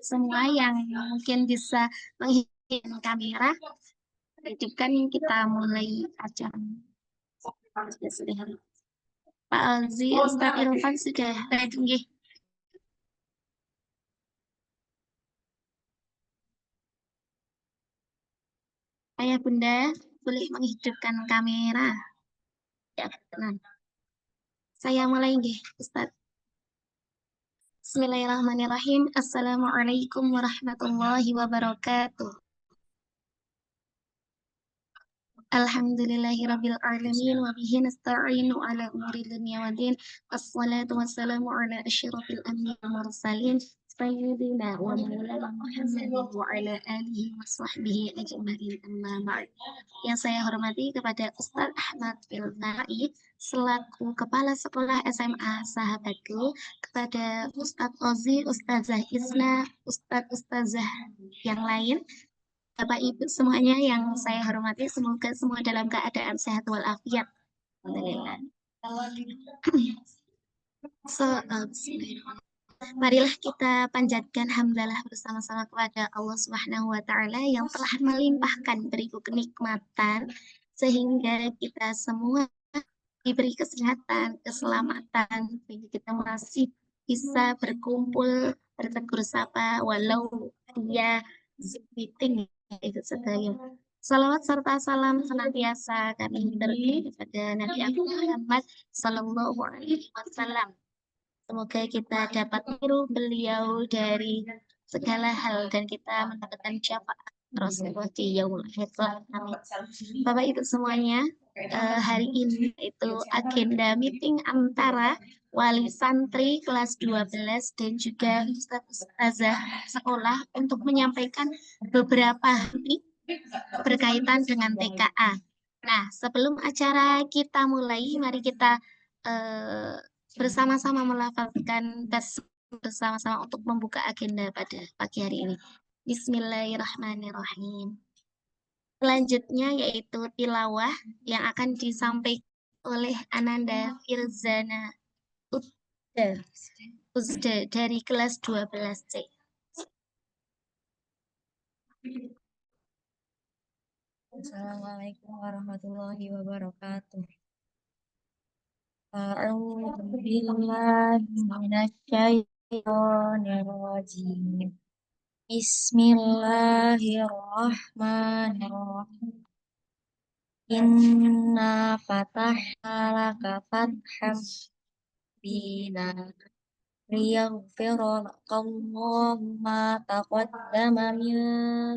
semua yang mungkin bisa menghidupkan kamera, itu kan kita mulai acara. Sudah. Pak Alzi, Ustadz Irfan sudah ready nggih? Ayah Bunda boleh menghidupkan kamera. Ya, tenang. Saya mulai nggih, Ustadz. Bismillahirrahmanirrahim. Assalamualaikum warahmatullahi wabarakatuh. Alhamdulillahirabbil alamin wa bihi nasta'inu ala umuri dunya waddin. Wassalatu wassalamu ala asyrafil anbiya'i wal mursalin sayyidina wa maulana Muhammadin wa ala alihi wa sahbihi ajma'in, amma ba'd. Yang saya hormati kepada Ustaz Ahmad Filnai selaku Kepala Sekolah SMA Sahabatku, kepada Ustadz Ozi, Ustazah Isna, Ustazah yang lain, Bapak Ibu semuanya yang saya hormati, semoga semua dalam keadaan sehat walafiat. Alhamdulillah. Marilah kita panjatkan hamdalah bersama-sama kepada Allah Subhanahu wa taala yang telah melimpahkan beriku kenikmatan sehingga kita semua diberi kesehatan, keselamatan, sehingga kita masih bisa berkumpul, bertegur sapa walau dia Zoom meeting itu saja. Salawat serta salam senantiasa kami berikan kepada Nabi Agung Muhammad Sallallahu Alaihi Wasallam. Semoga kita dapat tiru beliau dari segala hal dan kita mendapatkan syafaat Rasulullah di yaumul akhir. Amin. Bapak Ibu semuanya, hari ini itu agenda meeting antara wali santri kelas 12 dan juga ustazah sekolah untuk menyampaikan beberapa hal berkaitan dengan TKA. Nah, sebelum acara kita mulai, mari kita eh, bersama-sama melafalkan bersama-sama untuk membuka agenda pada pagi hari ini. Bismillahirrahmanirrahim. Selanjutnya yaitu tilawah yang akan disampaikan oleh Ananda Firzana Uzda dari kelas 12C. Assalamualaikum warahmatullahi wabarakatuh. A'udzu billahi minasyaitonir rajim. Bismillahirrahmanirrahim. Inna fatahna laka fatham bina liyaghfira lakallahu ma taqaddama min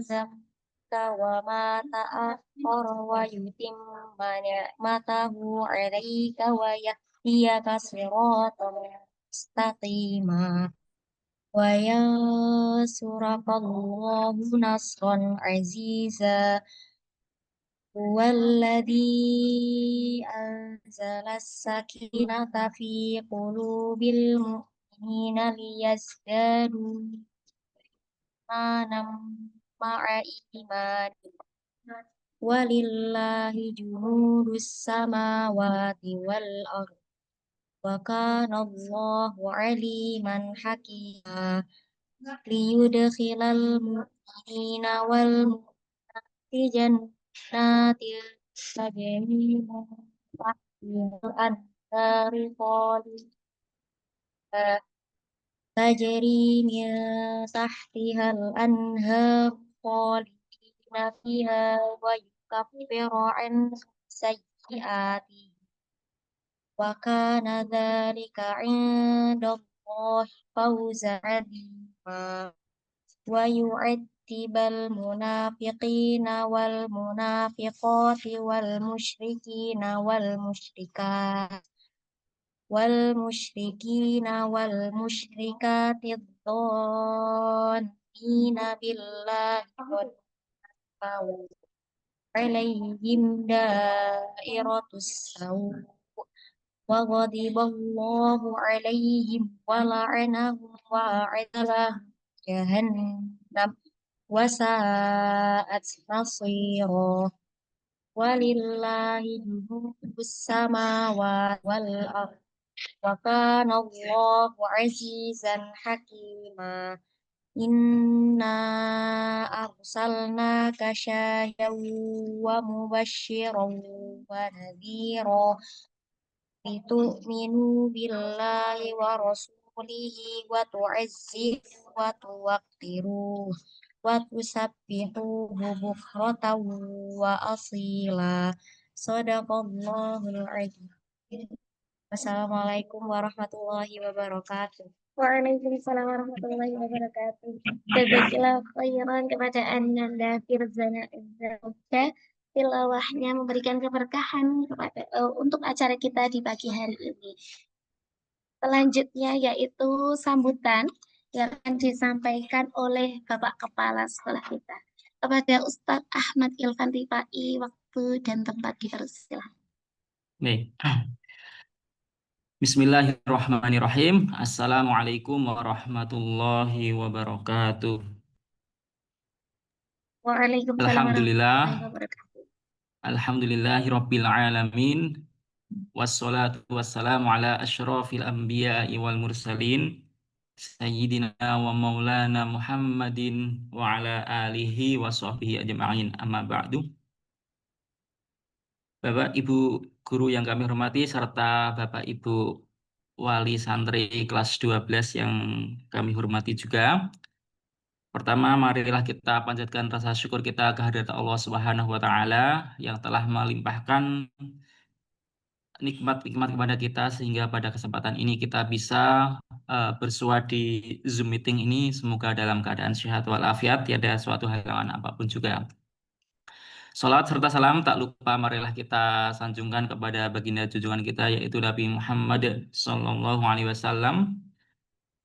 dzambika wa ma ta'akhkhara wa yutimma ni'matahu 'alaika wa yahdiyaka siratan mustaqima wa yansurakallahu nasran 'aziza huwallazi anzala as-sakinata fi qulubil mu'minina liyazdadu imanan ma'a imanihim walillahi junudus samawati wal ardh wa kana Allahu aliman hakima liyudkhilal mu'minina wal mu'minati jannatin tajri min tahtihal anhari tajri min tahtihal anhar khalidina fiha wa yukaffiru anhum sayyi'ati wa kana dzalika 'indallahi fawzan 'azima wa yu'adzibal munafiqina wal munafiqati wal musyrikina wal musyrikat wal musyrikina wal musyrikati dhannina billahi wa alaihim dairatus sawu wa ghadiballahu alaihim wa la'anahum wa a'adda lahum jahannam wa sa'at masira walillahi junudus samawati wal ardh wa kana Allahu azizan hakima Inna arsalnaka syahidan wa mubasysyiran wa nadhira litu'minu billahi wa rasulihi wa tu'azziru wa tuwaqqiru wa tusabbihuhu bukratan wa asila. Shadaqallahul adzim. Wassalamualaikum warahmatullahi wabarakatuh. Waalaikumsalam warahmatullahi wabarakatuh. Jazakallahu khairan kepada Ananda Firzana Izzauja. Tilawahnya memberikan keberkahan kepada untuk acara kita di pagi hari ini. Selanjutnya yaitu sambutan yang akan disampaikan oleh Bapak Kepala Sekolah kita. Kepada Ustadz Ahmad Ilvan Rifai, waktu dan tempat dipersilakan. Nih. Bismillahirrahmanirrahim. Assalamualaikum warahmatullahi wabarakatuh. Waalaikumsalam warahmatullahi Alhamdulillah, wabarakatuh. alhamdulillahirabbil alamin. Wassalatu wassalamu ala asyrafil anbiya'i wal mursalin sayyidina wa maulana Muhammadin wa ala alihi wa sahbihi ajma'in. Amma ba'du. Bapak Ibu guru yang kami hormati serta Bapak Ibu wali santri kelas 12 yang kami hormati juga. Pertama, marilah kita panjatkan rasa syukur kita kehadirat Allah Subhanahu wa taala yang telah melimpahkan nikmat-nikmat kepada kita sehingga pada kesempatan ini kita bisa bersua di Zoom meeting ini. Semoga dalam keadaan sehat walafiat, tiada suatu halangan apapun juga. Salat serta salam tak lupa marilah kita sanjungkan kepada baginda junjungan kita yaitu Nabi Muhammad Sallallahu Alaihi Wasallam,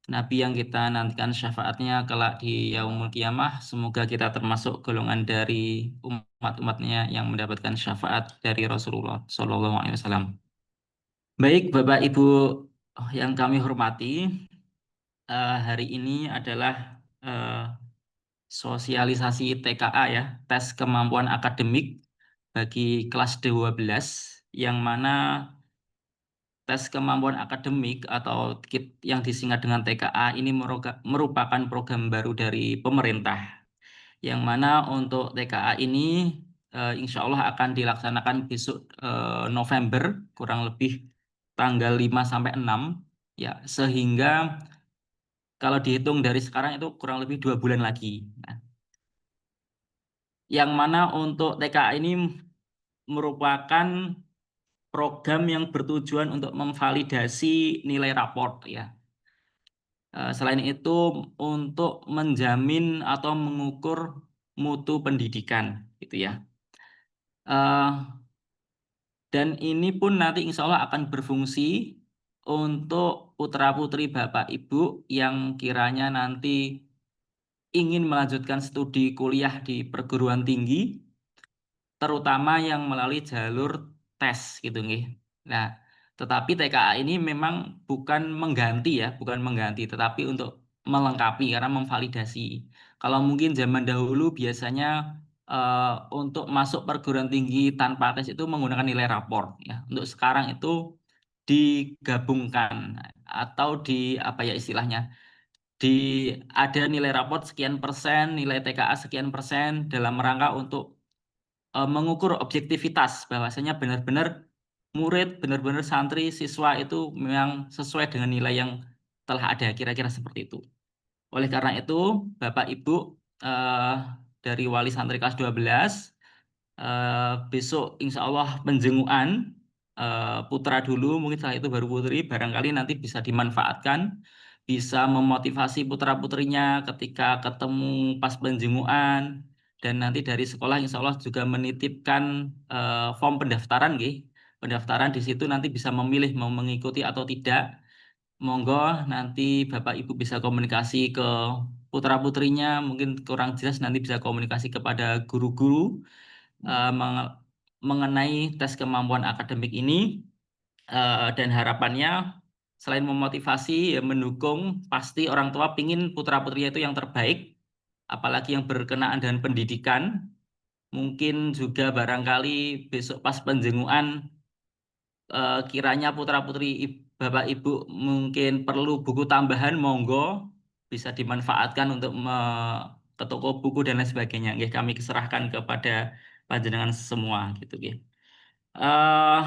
Nabi yang kita nantikan syafaatnya kelak di yaumul kiamah. Semoga kita termasuk golongan dari umat-umatnya yang mendapatkan syafaat dari Rasulullah Sallallahu Alaihi Wasallam. Baik, Bapak Ibu yang kami hormati, hari ini adalah sosialisasi TKA ya, tes kemampuan akademik bagi kelas 12, yang mana tes kemampuan akademik atau yang disingkat dengan TKA ini merupakan program baru dari pemerintah, yang mana untuk TKA ini insya Allah akan dilaksanakan besok November, kurang lebih tanggal 5-6 ya, sehingga kalau dihitung dari sekarang itu kurang lebih 2 bulan lagi. Nah, yang mana untuk TKA ini merupakan program yang bertujuan untuk memvalidasi nilai raport ya. Selain itu untuk menjamin atau mengukur mutu pendidikan gitu ya. Dan ini pun nanti insya Allah akan berfungsi untuk putra-putri Bapak Ibu yang kiranya nanti ingin melanjutkan studi kuliah di perguruan tinggi, terutama yang melalui jalur tes gitu nih. Nah, tetapi TKA ini memang bukan mengganti ya, bukan mengganti, tetapi untuk melengkapi karena memvalidasi. Kalau mungkin zaman dahulu biasanya untuk masuk perguruan tinggi tanpa tes itu menggunakan nilai rapor ya. Untuk sekarang itu digabungkan atau di apa ya istilahnya? Ada nilai raport sekian persen, nilai TKA sekian persen dalam rangka untuk mengukur objektivitas bahwasanya benar-benar murid, benar-benar santri, siswa itu memang sesuai dengan nilai yang telah ada, kira-kira seperti itu. Oleh karena itu, Bapak Ibu dari wali santri kelas 12, besok insya Allah penjengukan putra dulu, mungkin setelah itu baru putri, barangkali nanti bisa dimanfaatkan, bisa memotivasi putra-putrinya ketika ketemu pas penjengukan, dan nanti dari sekolah insya Allah juga menitipkan form pendaftaran, pendaftaran di situ nanti bisa memilih mau mengikuti atau tidak. Monggo nanti Bapak Ibu bisa komunikasi ke putra-putrinya, mungkin kurang jelas nanti bisa komunikasi kepada guru-guru mengenai tes kemampuan akademik ini, dan harapannya selain memotivasi, ya mendukung, pasti orang tua pingin putra-putrinya itu yang terbaik, apalagi yang berkenaan dengan pendidikan. Mungkin juga barangkali besok pas penjengukan kiranya putra-putri Bapak Ibu mungkin perlu buku tambahan, monggo bisa dimanfaatkan untuk ke toko buku dan lain sebagainya. Nggih, kami serahkan kepada panjenengan semua gitu nggih. Eh,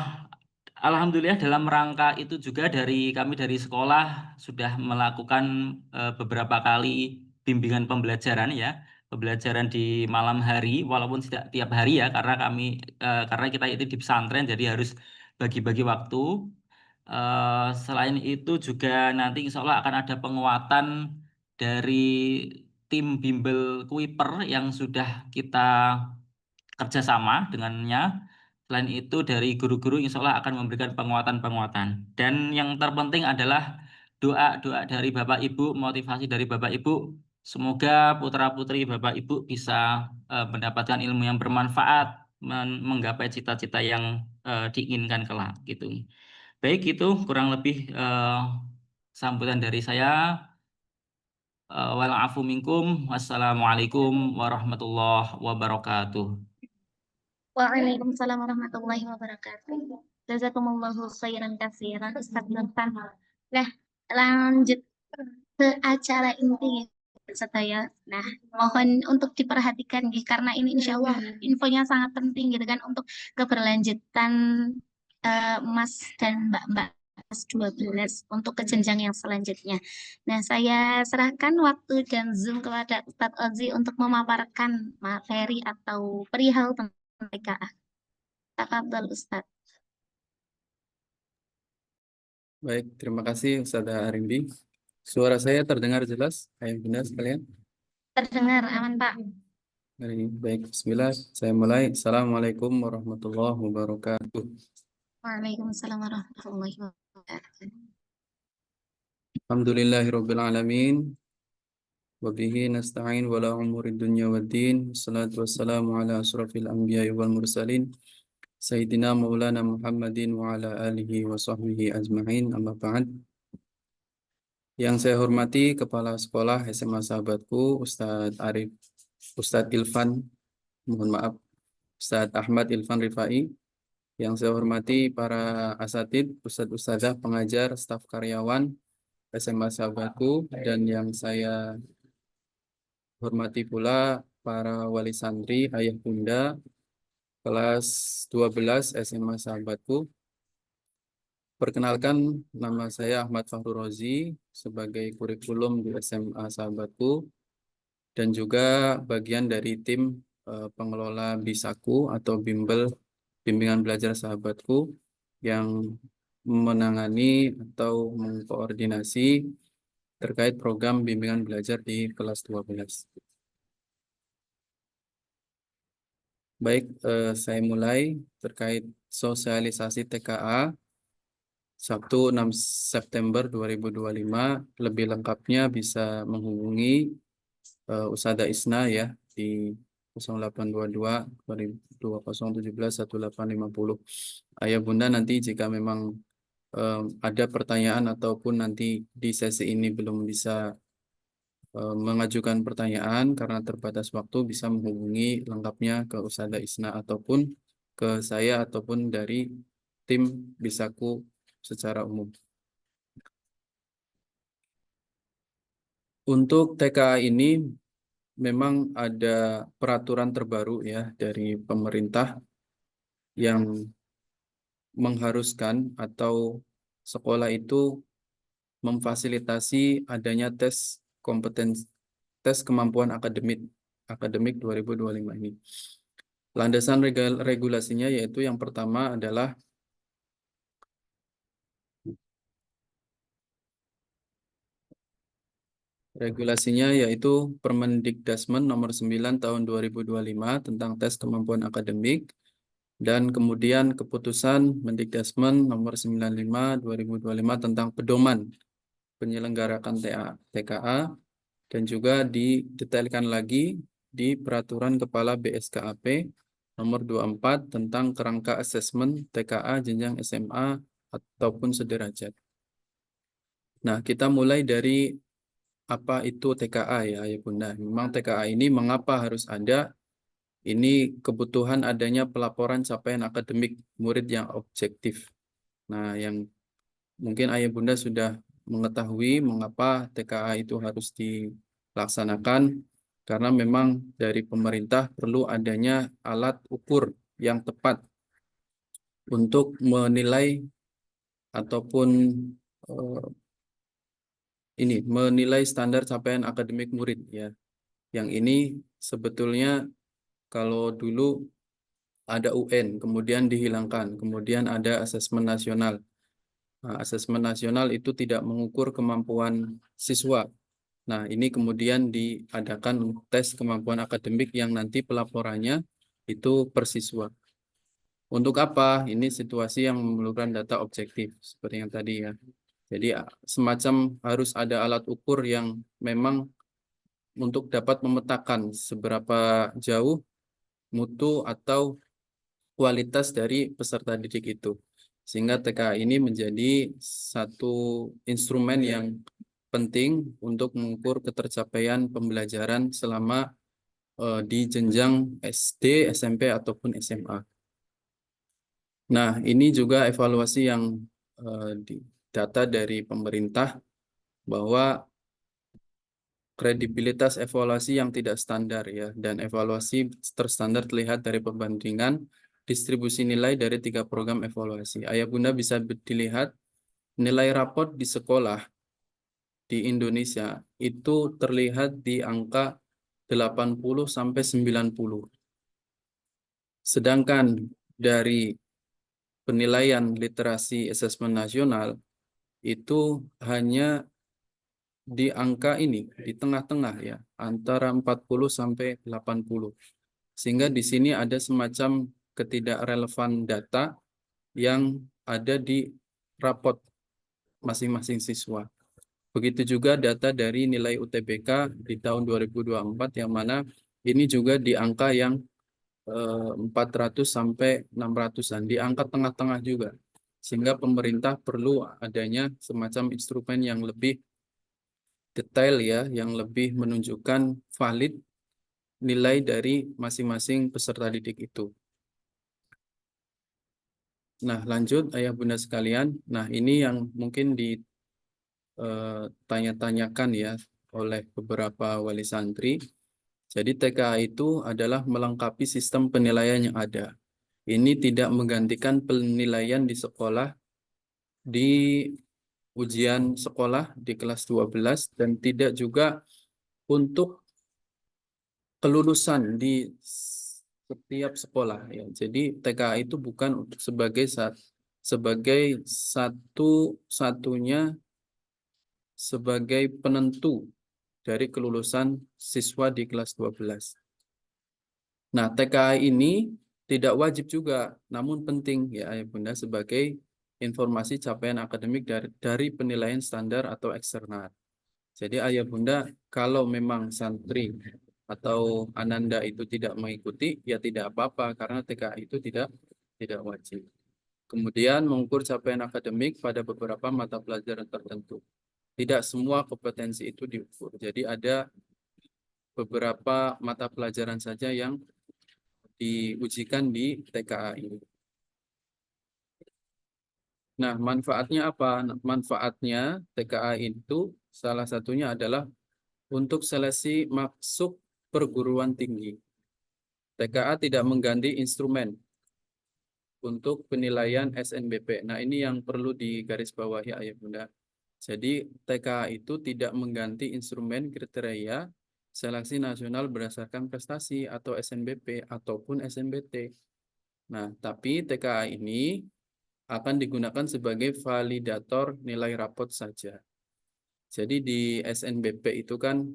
Alhamdulillah dalam rangka itu juga kami dari sekolah sudah melakukan beberapa kali bimbingan pembelajaran ya, pembelajaran di malam hari walaupun tidak tiap hari ya karena kita itu di pesantren jadi harus bagi-bagi waktu. Selain itu juga nanti insya Allah akan ada penguatan dari tim bimbel Kuiper yang sudah kita kerjasama dengannya. Selain itu dari guru-guru insya Allah akan memberikan penguatan-penguatan. Dan yang terpenting adalah doa-doa dari Bapak Ibu, motivasi dari Bapak Ibu. Semoga putra-putri Bapak Ibu bisa mendapatkan ilmu yang bermanfaat, menggapai cita-cita yang diinginkan kelak gitu. Baik itu kurang lebih sambutan dari saya. Walafu minkum. Wassalamualaikum warahmatullahi wabarakatuh. Waalaikumsalam warahmatullahi wabarakatuh. Jazakumullahu khairan katsiran Ustaz Nurtan. Nah, lanjut ke acara inti saya. Nah, mohon untuk diperhatikan gitu, karena ini insya Allah infonya sangat penting gitu kan untuk keberlanjutan Mas dan Mbak-mbak kelas 12 untuk ke jenjang yang selanjutnya. Nah, saya serahkan waktu dan Zoom kepada Ustadz Ozi untuk memaparkan materi atau perihal tentang TKA. Tafadhol Ustadz. Baik, terima kasih Ustazah Arimbi. Suara saya terdengar jelas, ayah bunda sekalian? Terdengar aman Pak. Baik, bismillah. Saya mulai. Assalamualaikum warahmatullahi wabarakatuh. Waalaikumsalam warahmatullahi wabarakatuh. Alhamdulillahirabbil alamin. Wa bihi nasta'in wala umuri dunya waddin. Wassalatu wassalamu ala asrafil anbiya'i wal mursalin. Sayyidina Maulana Muhammadin wa ala alihi wa sahbihi ajma'in. Amma ba'd. Yang saya hormati Kepala Sekolah SMA Sahabatku, Ustadz Arif, Ustadz Ilfan, mohon maaf, Ustadz Ahmad Ilfan Rifai. Yang saya hormati para asatid, Ustadz-Ustadzah, pengajar, staf karyawan SMA Sahabatku, dan yang saya hormati pula para wali santri, ayah bunda, kelas 12 SMA Sahabatku. Perkenalkan, nama saya Ahmad Fahru Rozi sebagai kurikulum di SMA Sahabatku dan juga bagian dari tim pengelola Bisaku atau bimbingan belajar Sahabatku yang menangani atau mengkoordinasi terkait program bimbingan belajar di kelas 12. Baik, saya mulai terkait sosialisasi TKA. Sabtu 6 September 2025, lebih lengkapnya bisa menghubungi Ustazah Isna ya di 0822 2017 1850. Ayah bunda nanti jika memang ada pertanyaan ataupun nanti di sesi ini belum bisa mengajukan pertanyaan karena terbatas waktu, bisa menghubungi lengkapnya ke Ustazah Isna ataupun ke saya ataupun dari tim Bisaku secara umum. Untuk TKA ini memang ada peraturan terbaru ya dari pemerintah yang mengharuskan atau sekolah itu memfasilitasi adanya tes kompetensi, tes kemampuan akademik 2025 ini. Landasan regulasinya yaitu yang pertama adalah regulasinya yaitu Permendikdasmen nomor 9 tahun 2025 tentang tes kemampuan akademik, dan kemudian keputusan Mendikdasmen nomor 95 2025 tentang pedoman penyelenggaraan TKA, dan juga didetailkan lagi di Peraturan Kepala BSKAP nomor 24 tentang kerangka asesmen TKA jenjang SMA ataupun sederajat. Nah, kita mulai dari apa itu TKA ya, Ayah Bunda. Memang TKA ini mengapa harus ada? Ini kebutuhan adanya pelaporan capaian akademik murid yang objektif. Nah, yang mungkin Ayah Bunda sudah mengetahui mengapa TKA itu harus dilaksanakan, karena memang dari pemerintah perlu adanya alat ukur yang tepat untuk menilai ataupun menilai standar capaian akademik murid ya. Yang ini sebetulnya kalau dulu ada UN, kemudian dihilangkan, kemudian ada asesmen nasional. Nah, asesmen nasional itu tidak mengukur kemampuan siswa. Nah, ini kemudian diadakan tes kemampuan akademik yang nanti pelaporannya itu per siswa. Untuk apa? Ini situasi yang memerlukan data objektif, seperti yang tadi ya. Jadi semacam harus ada alat ukur yang memang untuk dapat memetakan seberapa jauh mutu atau kualitas dari peserta didik itu. Sehingga TKA ini menjadi satu instrumen yang penting untuk mengukur ketercapaian pembelajaran selama di jenjang SD, SMP, ataupun SMA. Nah, ini juga evaluasi yang data dari pemerintah bahwa kredibilitas evaluasi yang tidak standar ya, dan evaluasi terstandar terlihat dari perbandingan distribusi nilai dari 3 program evaluasi. Ayah Bunda bisa dilihat nilai rapot di sekolah di Indonesia itu terlihat di angka 80 sampai 90. Sedangkan dari penilaian literasi asesmen nasional itu hanya di angka ini, di tengah-tengah ya, antara 40 sampai 80. Sehingga di sini ada semacam ketidakrelevan data yang ada di rapot masing-masing siswa. Begitu juga data dari nilai UTBK di tahun 2024 yang mana ini juga di angka yang 400 sampai 600-an, di angka tengah-tengah juga. Sehingga pemerintah perlu adanya semacam instrumen yang lebih detail ya, yang lebih menunjukkan valid nilai dari masing-masing peserta didik itu. Nah, lanjut Ayah Bunda sekalian. Nah, ini yang mungkin ditanya-tanyakan ya oleh beberapa wali santri. Jadi TKA itu adalah melengkapi sistem penilaian yang ada. Ini tidak menggantikan penilaian di sekolah, di ujian sekolah di kelas 12, dan tidak juga untuk kelulusan di setiap sekolah ya. Jadi TKA itu bukan untuk sebagai satu-satunya sebagai penentu dari kelulusan siswa di kelas 12. Nah, TKA ini tidak wajib juga, namun penting ya Ayah Bunda sebagai informasi capaian akademik dari penilaian standar atau eksternal. Jadi Ayah Bunda, kalau memang santri atau ananda itu tidak mengikuti, ya tidak apa-apa karena TKA itu tidak wajib. Kemudian mengukur capaian akademik pada beberapa mata pelajaran tertentu. Tidak semua kompetensi itu diukur. Jadi ada beberapa mata pelajaran saja yang diujikan di TKA ini. Nah, manfaatnya apa? Manfaatnya TKA itu salah satunya adalah untuk seleksi masuk perguruan tinggi. TKA tidak mengganti instrumen untuk penilaian SNBP. Nah, ini yang perlu digarisbawahi Ayah Bunda. Jadi, TKA itu tidak mengganti instrumen kriteria seleksi nasional berdasarkan prestasi atau SNBP ataupun SNBT. Nah, tapi TKA ini akan digunakan sebagai validator nilai rapot saja. Jadi di SNBP itu kan,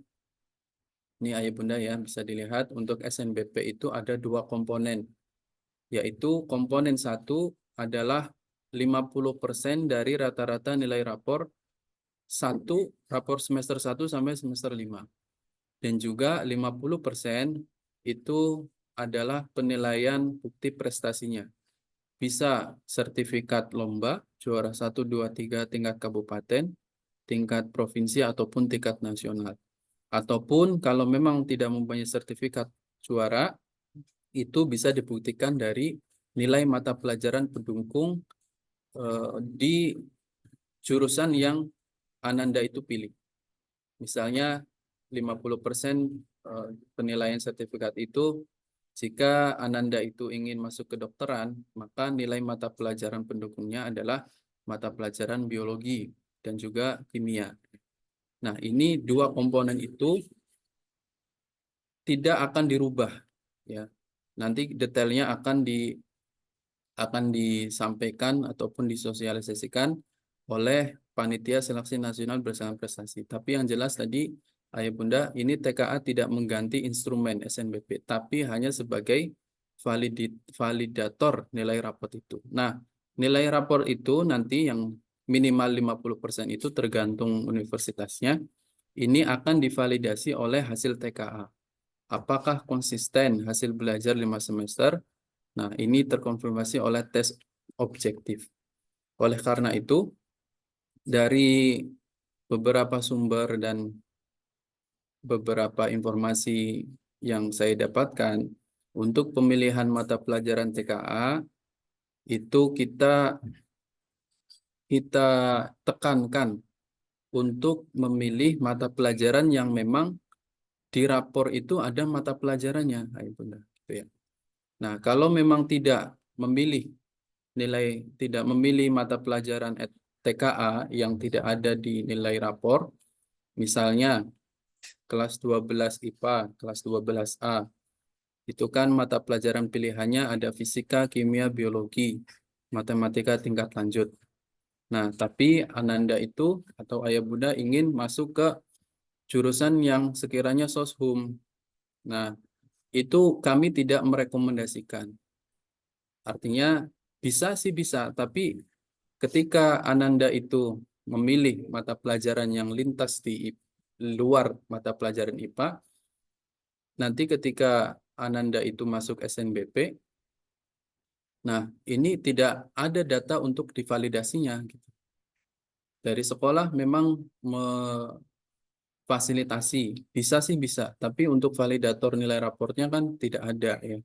ini Ayah Bunda ya, bisa dilihat untuk SNBP itu ada 2 komponen, yaitu komponen 1 adalah 50% dari rata-rata nilai rapor semester 1 sampai semester 5. Dan juga 50% itu adalah penilaian bukti prestasinya. Bisa sertifikat lomba, juara 1, 2, 3 tingkat kabupaten, tingkat provinsi, ataupun tingkat nasional. Ataupun kalau memang tidak mempunyai sertifikat juara, itu bisa dibuktikan dari nilai mata pelajaran pendukung di jurusan yang Ananda itu pilih. Misalnya 50% penilaian sertifikat itu, jika Ananda itu ingin masuk ke kedokteran, maka nilai mata pelajaran pendukungnya adalah mata pelajaran biologi dan juga kimia. Nah, ini dua komponen itu tidak akan dirubah, ya. Nanti detailnya akan disampaikan ataupun disosialisasikan oleh Panitia Seleksi Nasional Berdasarkan Prestasi. Tapi yang jelas tadi, Ayah Bunda, ini TKA tidak mengganti instrumen SNBP, tapi hanya sebagai validator nilai rapor itu. Nah, nilai rapor itu nanti yang minimal 50% itu tergantung universitasnya, ini akan divalidasi oleh hasil TKA. Apakah konsisten hasil belajar 5 semester? Nah, ini terkonfirmasi oleh tes objektif. Oleh karena itu, dari beberapa sumber dan beberapa informasi yang saya dapatkan, untuk pemilihan mata pelajaran TKA, itu kita tekankan untuk memilih mata pelajaran yang memang di rapor itu ada mata pelajarannya, gitu ya. Nah, kalau memang tidak memilih mata pelajaran TKA yang tidak ada di nilai rapor, misalnya kelas 12 IPA, kelas 12A, itu kan mata pelajaran pilihannya ada fisika, kimia, biologi, matematika tingkat lanjut. Nah, tapi Ananda itu atau Ayah Bunda ingin masuk ke jurusan yang sekiranya soshum. Nah, itu kami tidak merekomendasikan. Artinya bisa sih bisa, tapi ketika Ananda itu memilih mata pelajaran yang lintas di luar mata pelajaran IPA, nanti ketika Ananda itu masuk SNBP, nah ini tidak ada data untuk divalidasinya. Gitu. Dari sekolah memang fasilitasi, bisa sih bisa, tapi untuk validator nilai raportnya kan tidak ada ya.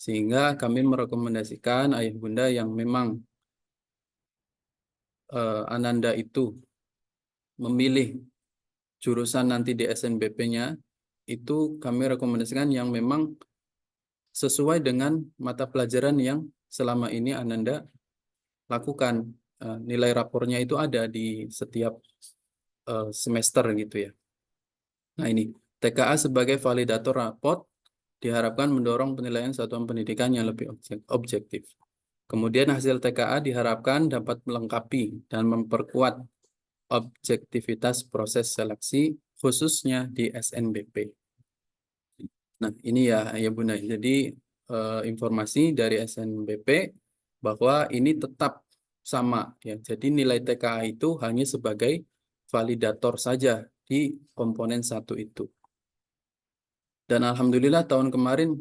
Sehingga kami merekomendasikan Ayah Bunda yang memang Ananda itu memilih jurusan nanti di SNBP-nya, itu kami rekomendasikan yang memang sesuai dengan mata pelajaran yang selama ini Ananda lakukan. Nilai rapornya itu ada di setiap semester gitu ya. Nah ini, TKA sebagai validator raport diharapkan mendorong penilaian satuan pendidikan yang lebih objektif. Kemudian hasil TKA diharapkan dapat melengkapi dan memperkuat objektivitas proses seleksi khususnya di SNBP. Nah ini ya Bunda, jadi informasi dari SNBP bahwa ini tetap sama ya. Jadi nilai TKA itu hanya sebagai validator saja di komponen satu itu. Dan alhamdulillah tahun kemarin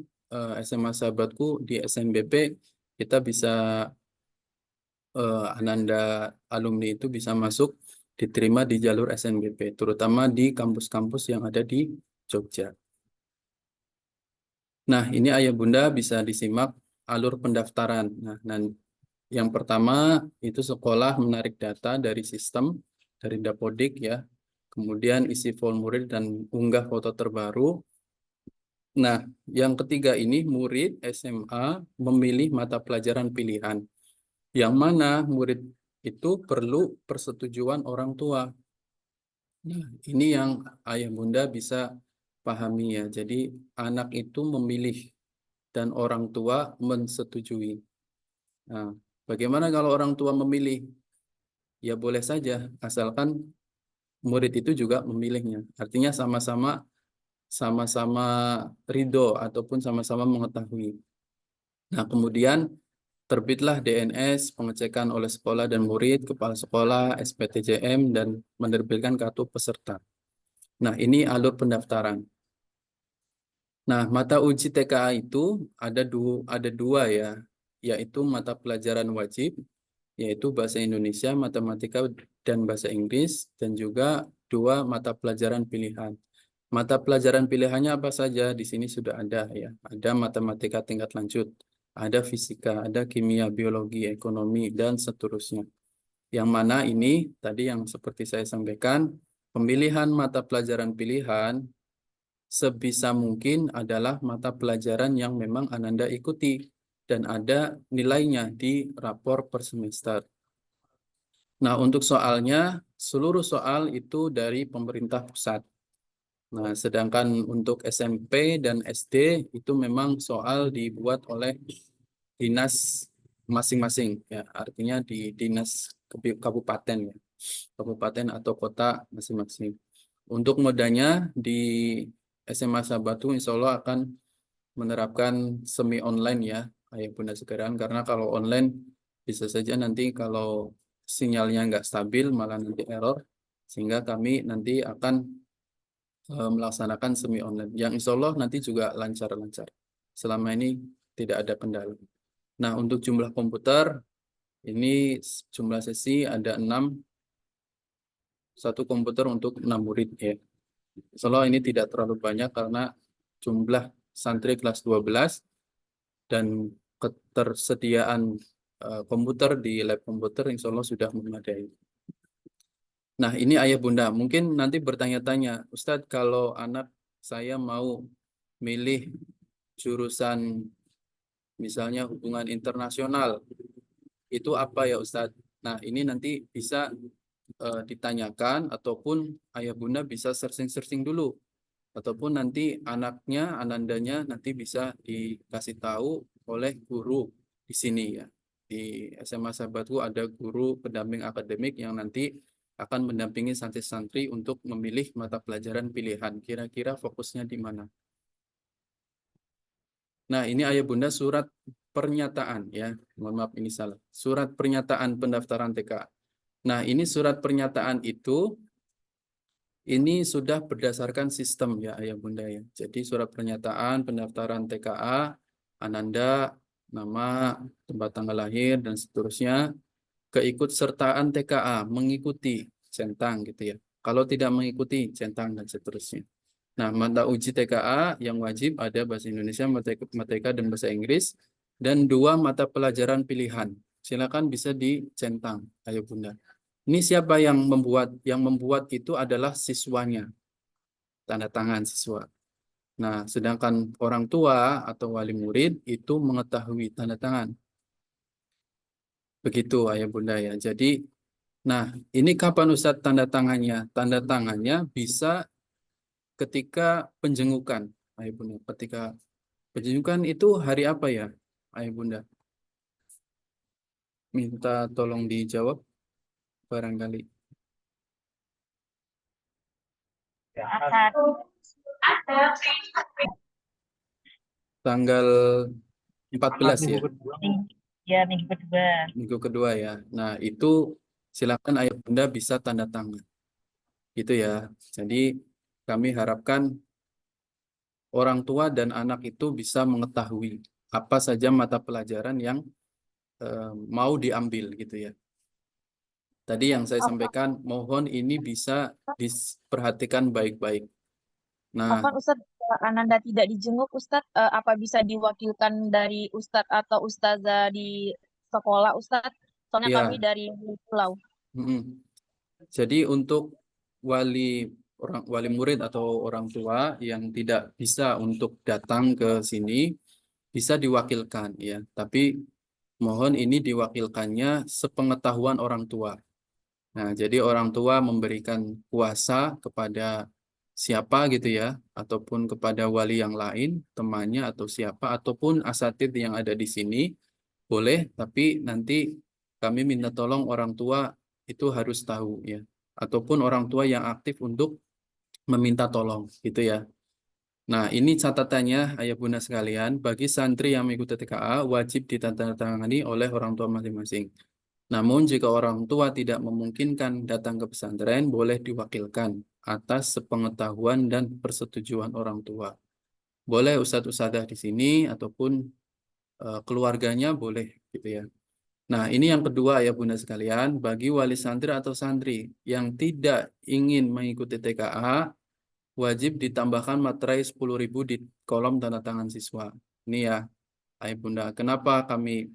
SMA sahabatku di SNBP kita bisa Ananda alumni itu bisa masuk diterima di jalur SNBP, terutama di kampus-kampus yang ada di Jogja. Nah, ini Ayah Bunda bisa disimak alur pendaftaran. Nah, yang pertama itu sekolah menarik data dari sistem, dari Dapodik ya. Kemudian isi formulir dan unggah foto terbaru. Nah, yang ketiga ini murid SMA memilih mata pelajaran pilihan. Yang mana murid itu perlu persetujuan orang tua. Nah, ini yang Ayah Bunda bisa pahami ya. Jadi anak itu memilih dan orang tua mensetujui. Nah, bagaimana kalau orang tua memilih? Ya boleh saja, asalkan murid itu juga memilihnya. Artinya sama-sama ridho ataupun sama-sama mengetahui. Nah, kemudian terbitlah DNS, pengecekan oleh sekolah dan murid, kepala sekolah, SPTJM, dan menerbitkan kartu peserta. Nah, ini alur pendaftaran. Nah, mata uji TKA itu ada dua ya, yaitu mata pelajaran wajib, yaitu bahasa Indonesia, matematika, dan bahasa Inggris, dan juga dua mata pelajaran pilihan. Mata pelajaran pilihannya apa saja? Di sini sudah ada ya. Ada matematika tingkat lanjut, ada fisika, ada kimia, biologi, ekonomi, dan seterusnya. Yang mana ini tadi yang seperti saya sampaikan, pemilihan mata pelajaran pilihan sebisa mungkin adalah mata pelajaran yang memang Ananda ikuti dan ada nilainya di rapor per semester. Nah, untuk soalnya, seluruh soal itu dari pemerintah pusat. Nah, sedangkan untuk SMP dan SD itu memang soal dibuat oleh dinas masing-masing, ya, artinya di dinas kabupaten, ya, kabupaten atau kota masing-masing. Untuk modanya di SMA Sabatu insya Allah akan menerapkan semi online, ya, Ayah Bunda sekalian, karena kalau online bisa saja nanti kalau sinyalnya nggak stabil malah nanti error, sehingga kami nanti akan melaksanakan semi online yang insya Allah nanti juga lancar-lancar. Selama ini tidak ada kendala. Nah, untuk jumlah komputer ini jumlah sesi ada 6, satu komputer untuk 6 murid, ya. Insya Allah ini tidak terlalu banyak karena jumlah santri kelas 12 dan ketersediaan komputer di lab komputer insya Allah sudah memadai. Nah, ini Ayah Bunda, mungkin nanti bertanya-tanya, Ustadz, kalau anak saya mau milih jurusan misalnya hubungan internasional, itu apa ya Ustadz? Nah, ini nanti bisa ditanyakan ataupun Ayah Bunda bisa searching-searching dulu. Ataupun nanti anandanya nanti bisa dikasih tahu oleh guru di sini, ya. Di SMA Sahabatku ada guru pendamping akademik yang nanti akan mendampingi santri-santri untuk memilih mata pelajaran pilihan. Kira-kira fokusnya di mana? Nah, ini Ayah Bunda surat pernyataan, ya. Mohon maaf ini salah. Surat pernyataan pendaftaran TKA. Nah, ini surat pernyataan itu ini sudah berdasarkan sistem, ya Ayah Bunda, ya. Jadi surat pernyataan pendaftaran TKA, Ananda, nama, tempat tanggal lahir dan seterusnya, keikutsertaan TKA, mengikuti, centang gitu, ya. Kalau tidak mengikuti, centang dan seterusnya. Nah, mata uji TKA yang wajib ada bahasa Indonesia, matematika dan bahasa Inggris, dan 2 mata pelajaran pilihan. Silakan bisa dicentang, Ayah Bunda. Ini siapa yang membuat? Yang membuat itu adalah siswanya, tanda tangan siswa. Nah, sedangkan orang tua atau wali murid itu mengetahui tanda tangan. Begitu Ayah Bunda, ya. Jadi, nah, ini kapan Ustadz tanda tangannya? Tanda tangannya bisa ketika penjengukan, Ayah Bunda. Ketika penjengukan itu hari apa ya, Ayah Bunda? Minta tolong dijawab barangkali. Ahad. Tanggal 14, ya. Ya, minggu kedua. Minggu kedua, ya. Nah, itu silakan Ayah Bunda bisa tanda tangan. Gitu, ya. Jadi kami harapkan orang tua dan anak itu bisa mengetahui apa saja mata pelajaran yang mau diambil, gitu, ya. Tadi yang saya sampaikan, mohon ini bisa diperhatikan baik-baik. Nah, Afwan Ustadz, Ananda tidak dijenguk Ustadz, apa bisa diwakilkan dari Ustadz atau Ustazah di sekolah Ustadz? Soalnya ya, kami dari pulau. jadi untuk wali murid atau orang tua yang tidak bisa untuk datang ke sini bisa diwakilkan, ya. Tapi mohon ini diwakilkannya sepengetahuan orang tua. Nah, jadi orang tua memberikan kuasa kepada siapa gitu, ya, ataupun kepada wali yang lain, temannya atau siapa, ataupun asatidz yang ada di sini, boleh, tapi nanti kami minta tolong orang tua itu harus tahu, ya, ataupun orang tua yang aktif untuk meminta tolong, gitu, ya. Nah, ini catatannya Ayah Bunda sekalian, bagi santri yang mengikuti TKA wajib ditandatangani oleh orang tua masing-masing. Namun jika orang tua tidak memungkinkan datang ke pesantren, boleh diwakilkan atas sepengetahuan dan persetujuan orang tua. Boleh ustadz-ustadzah di sini ataupun keluarganya boleh, gitu, ya. Nah, ini yang kedua ya Bunda sekalian, bagi wali santri atau santri yang tidak ingin mengikuti TKA, wajib ditambahkan materai 10.000 di kolom tanda tangan siswa. Ini ya, Ayah Bunda, kenapa kami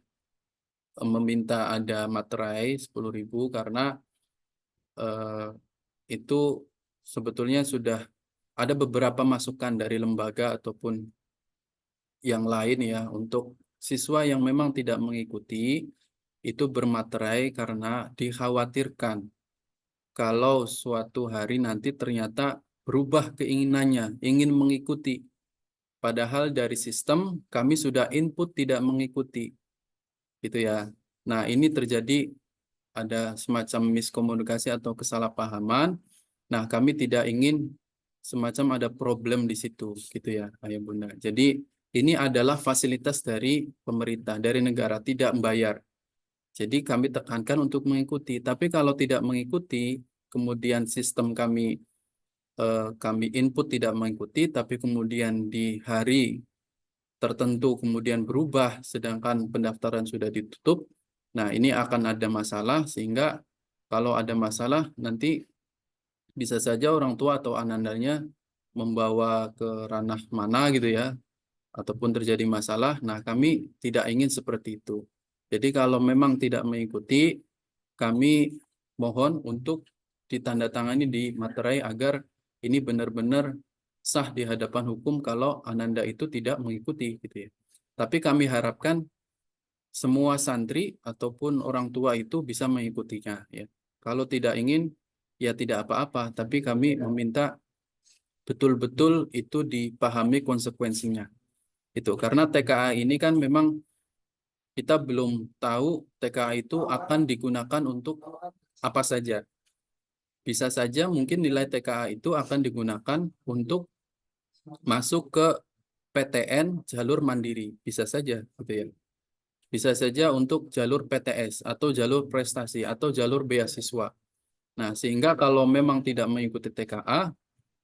meminta ada materai 10.000 karena itu sebetulnya sudah ada beberapa masukan dari lembaga ataupun yang lain ya untuk siswa yang memang tidak mengikuti itu bermaterai karena dikhawatirkan kalau suatu hari nanti ternyata berubah keinginannya, ingin mengikuti. Padahal dari sistem kami sudah input tidak mengikuti. Gitu ya. Nah, ini terjadi ada semacam miskomunikasi atau kesalahpahaman. Nah, kami tidak ingin semacam ada problem di situ, gitu ya, Ayah Bunda. Jadi, ini adalah fasilitas dari pemerintah, dari negara, tidak membayar. Jadi, kami tekankan untuk mengikuti. Tapi kalau tidak mengikuti, kemudian sistem kami input tidak mengikuti, tapi kemudian di hari tertentu kemudian berubah, sedangkan pendaftaran sudah ditutup. Nah, ini akan ada masalah, sehingga kalau ada masalah, nanti bisa saja orang tua atau anandanya membawa ke ranah mana gitu ya, ataupun terjadi masalah. Nah, kami tidak ingin seperti itu. Jadi kalau memang tidak mengikuti, kami mohon untuk ditandatangani di materai agar ini benar-benar sah di hadapan hukum kalau ananda itu tidak mengikuti gitu ya. Tapi kami harapkan semua santri ataupun orang tua itu bisa mengikutinya ya. Kalau tidak ingin ya tidak apa-apa, tapi kami meminta betul-betul itu dipahami konsekuensinya. Itu karena TKA ini kan memang kita belum tahu TKA itu akan digunakan untuk apa saja. Bisa saja mungkin nilai TKA itu akan digunakan untuk masuk ke PTN jalur mandiri. Bisa saja gitu ya. Bisa saja untuk jalur PTS atau jalur prestasi atau jalur beasiswa. Nah, sehingga kalau memang tidak mengikuti TKA,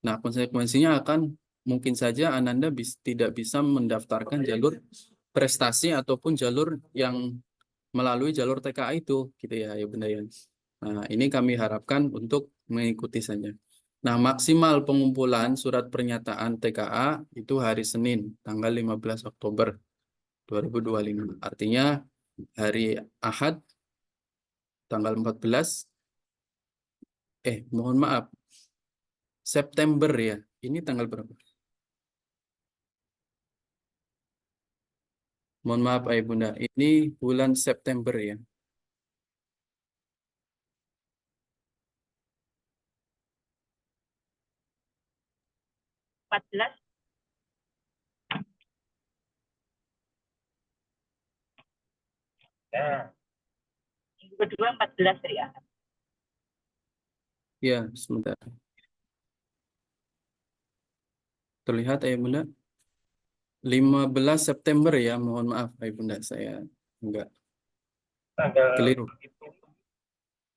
nah konsekuensinya akan mungkin saja Ananda tidak bisa mendaftarkan jalur prestasi ataupun jalur yang melalui jalur TKA itu, gitu ya, ya Bunda ya. Nah, ini kami harapkan untuk mengikuti saja. Nah, maksimal pengumpulan surat pernyataan TKA itu hari Senin, tanggal 15 Oktober 2025. Artinya hari Ahad, tanggal 14, mohon maaf, September ya. Ini tanggal berapa? Mohon maaf Ayah Bunda, ini bulan September ya. Minggu kedua 14 hari Ahad. Ya, sebentar. Terlihat Ayah Bunda? 15 September ya, mohon maaf Ayah Bunda, saya enggak keliru.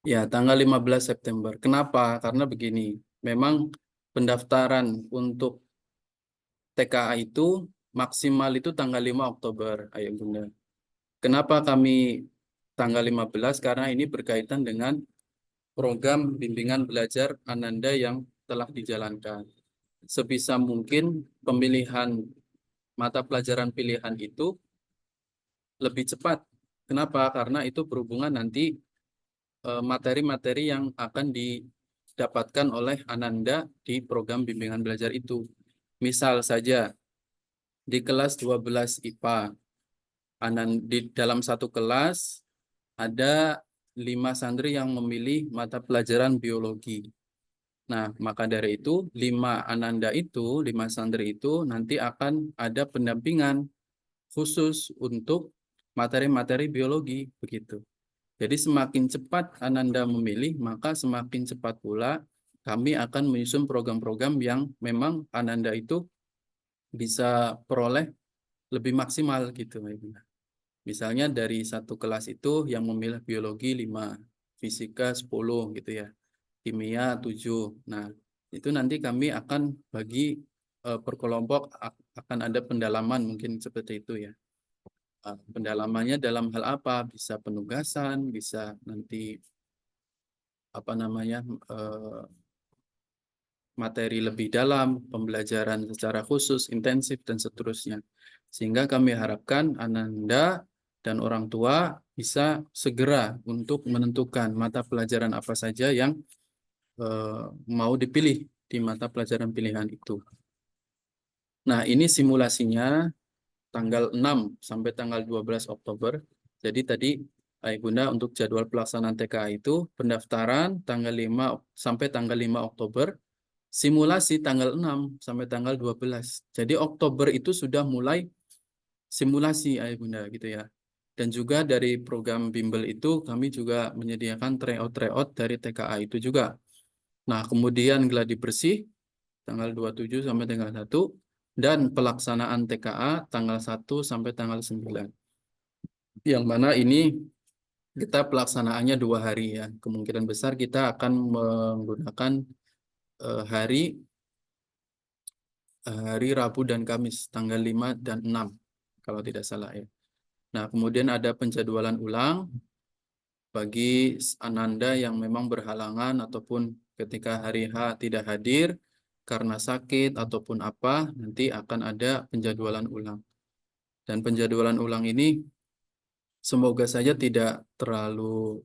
Ya, tanggal 15 September. Kenapa? Karena begini, memang pendaftaran untuk TKA itu maksimal itu tanggal 5 Oktober, Ayah Bunda. Kenapa kami tanggal 15? Karena ini berkaitan dengan program bimbingan belajar Ananda yang telah dijalankan. Sebisa mungkin pemilihan mata pelajaran pilihan itu lebih cepat. Kenapa? Karena itu berhubungan nanti materi-materi yang akan didapatkan oleh Ananda di program bimbingan belajar itu. Misal saja di kelas 12 IPA, di dalam satu kelas ada 5 santri yang memilih mata pelajaran biologi. Nah, maka dari itu 5 santri itu nanti akan ada pendampingan khusus untuk materi-materi biologi begitu. Jadi semakin cepat Ananda memilih, maka semakin cepat pula kami akan menyusun program-program yang memang Ananda itu bisa peroleh lebih maksimal gitu. Misalnya dari satu kelas itu yang memilih biologi 5, fisika 10 gitu ya, kimia 7. Nah, itu nanti kami akan bagi per kelompok, akan ada pendalaman mungkin seperti itu ya. Pendalamannya dalam hal apa? Bisa penugasan, bisa nanti materi lebih dalam, pembelajaran secara khusus, intensif dan seterusnya. Sehingga kami harapkan Ananda dan orang tua bisa segera untuk menentukan mata pelajaran apa saja yang mau dipilih di mata pelajaran pilihan itu. Nah, ini simulasinya tanggal 6 sampai tanggal 12 Oktober. Jadi tadi Ayah Bunda untuk jadwal pelaksanaan TKA itu pendaftaran tanggal 5 sampai tanggal 5 Oktober, simulasi tanggal 6 sampai tanggal 12. Jadi Oktober itu sudah mulai simulasi Ayah Bunda gitu ya. Dan juga dari program bimbel itu kami juga menyediakan tryout dari TKA itu juga. Nah, kemudian gladi bersih tanggal 27 sampai tanggal 1 dan pelaksanaan TKA tanggal 1 sampai tanggal 9. Yang mana ini kita pelaksanaannya 2 hari ya. Kemungkinan besar kita akan menggunakan hari Rabu dan Kamis tanggal 5 dan 6 kalau tidak salah ya. Nah, kemudian ada penjadwalan ulang bagi Ananda yang memang berhalangan ataupun ketika hari H tidak hadir karena sakit ataupun apa, nanti akan ada penjadwalan ulang. Dan penjadwalan ulang ini semoga saja tidak terlalu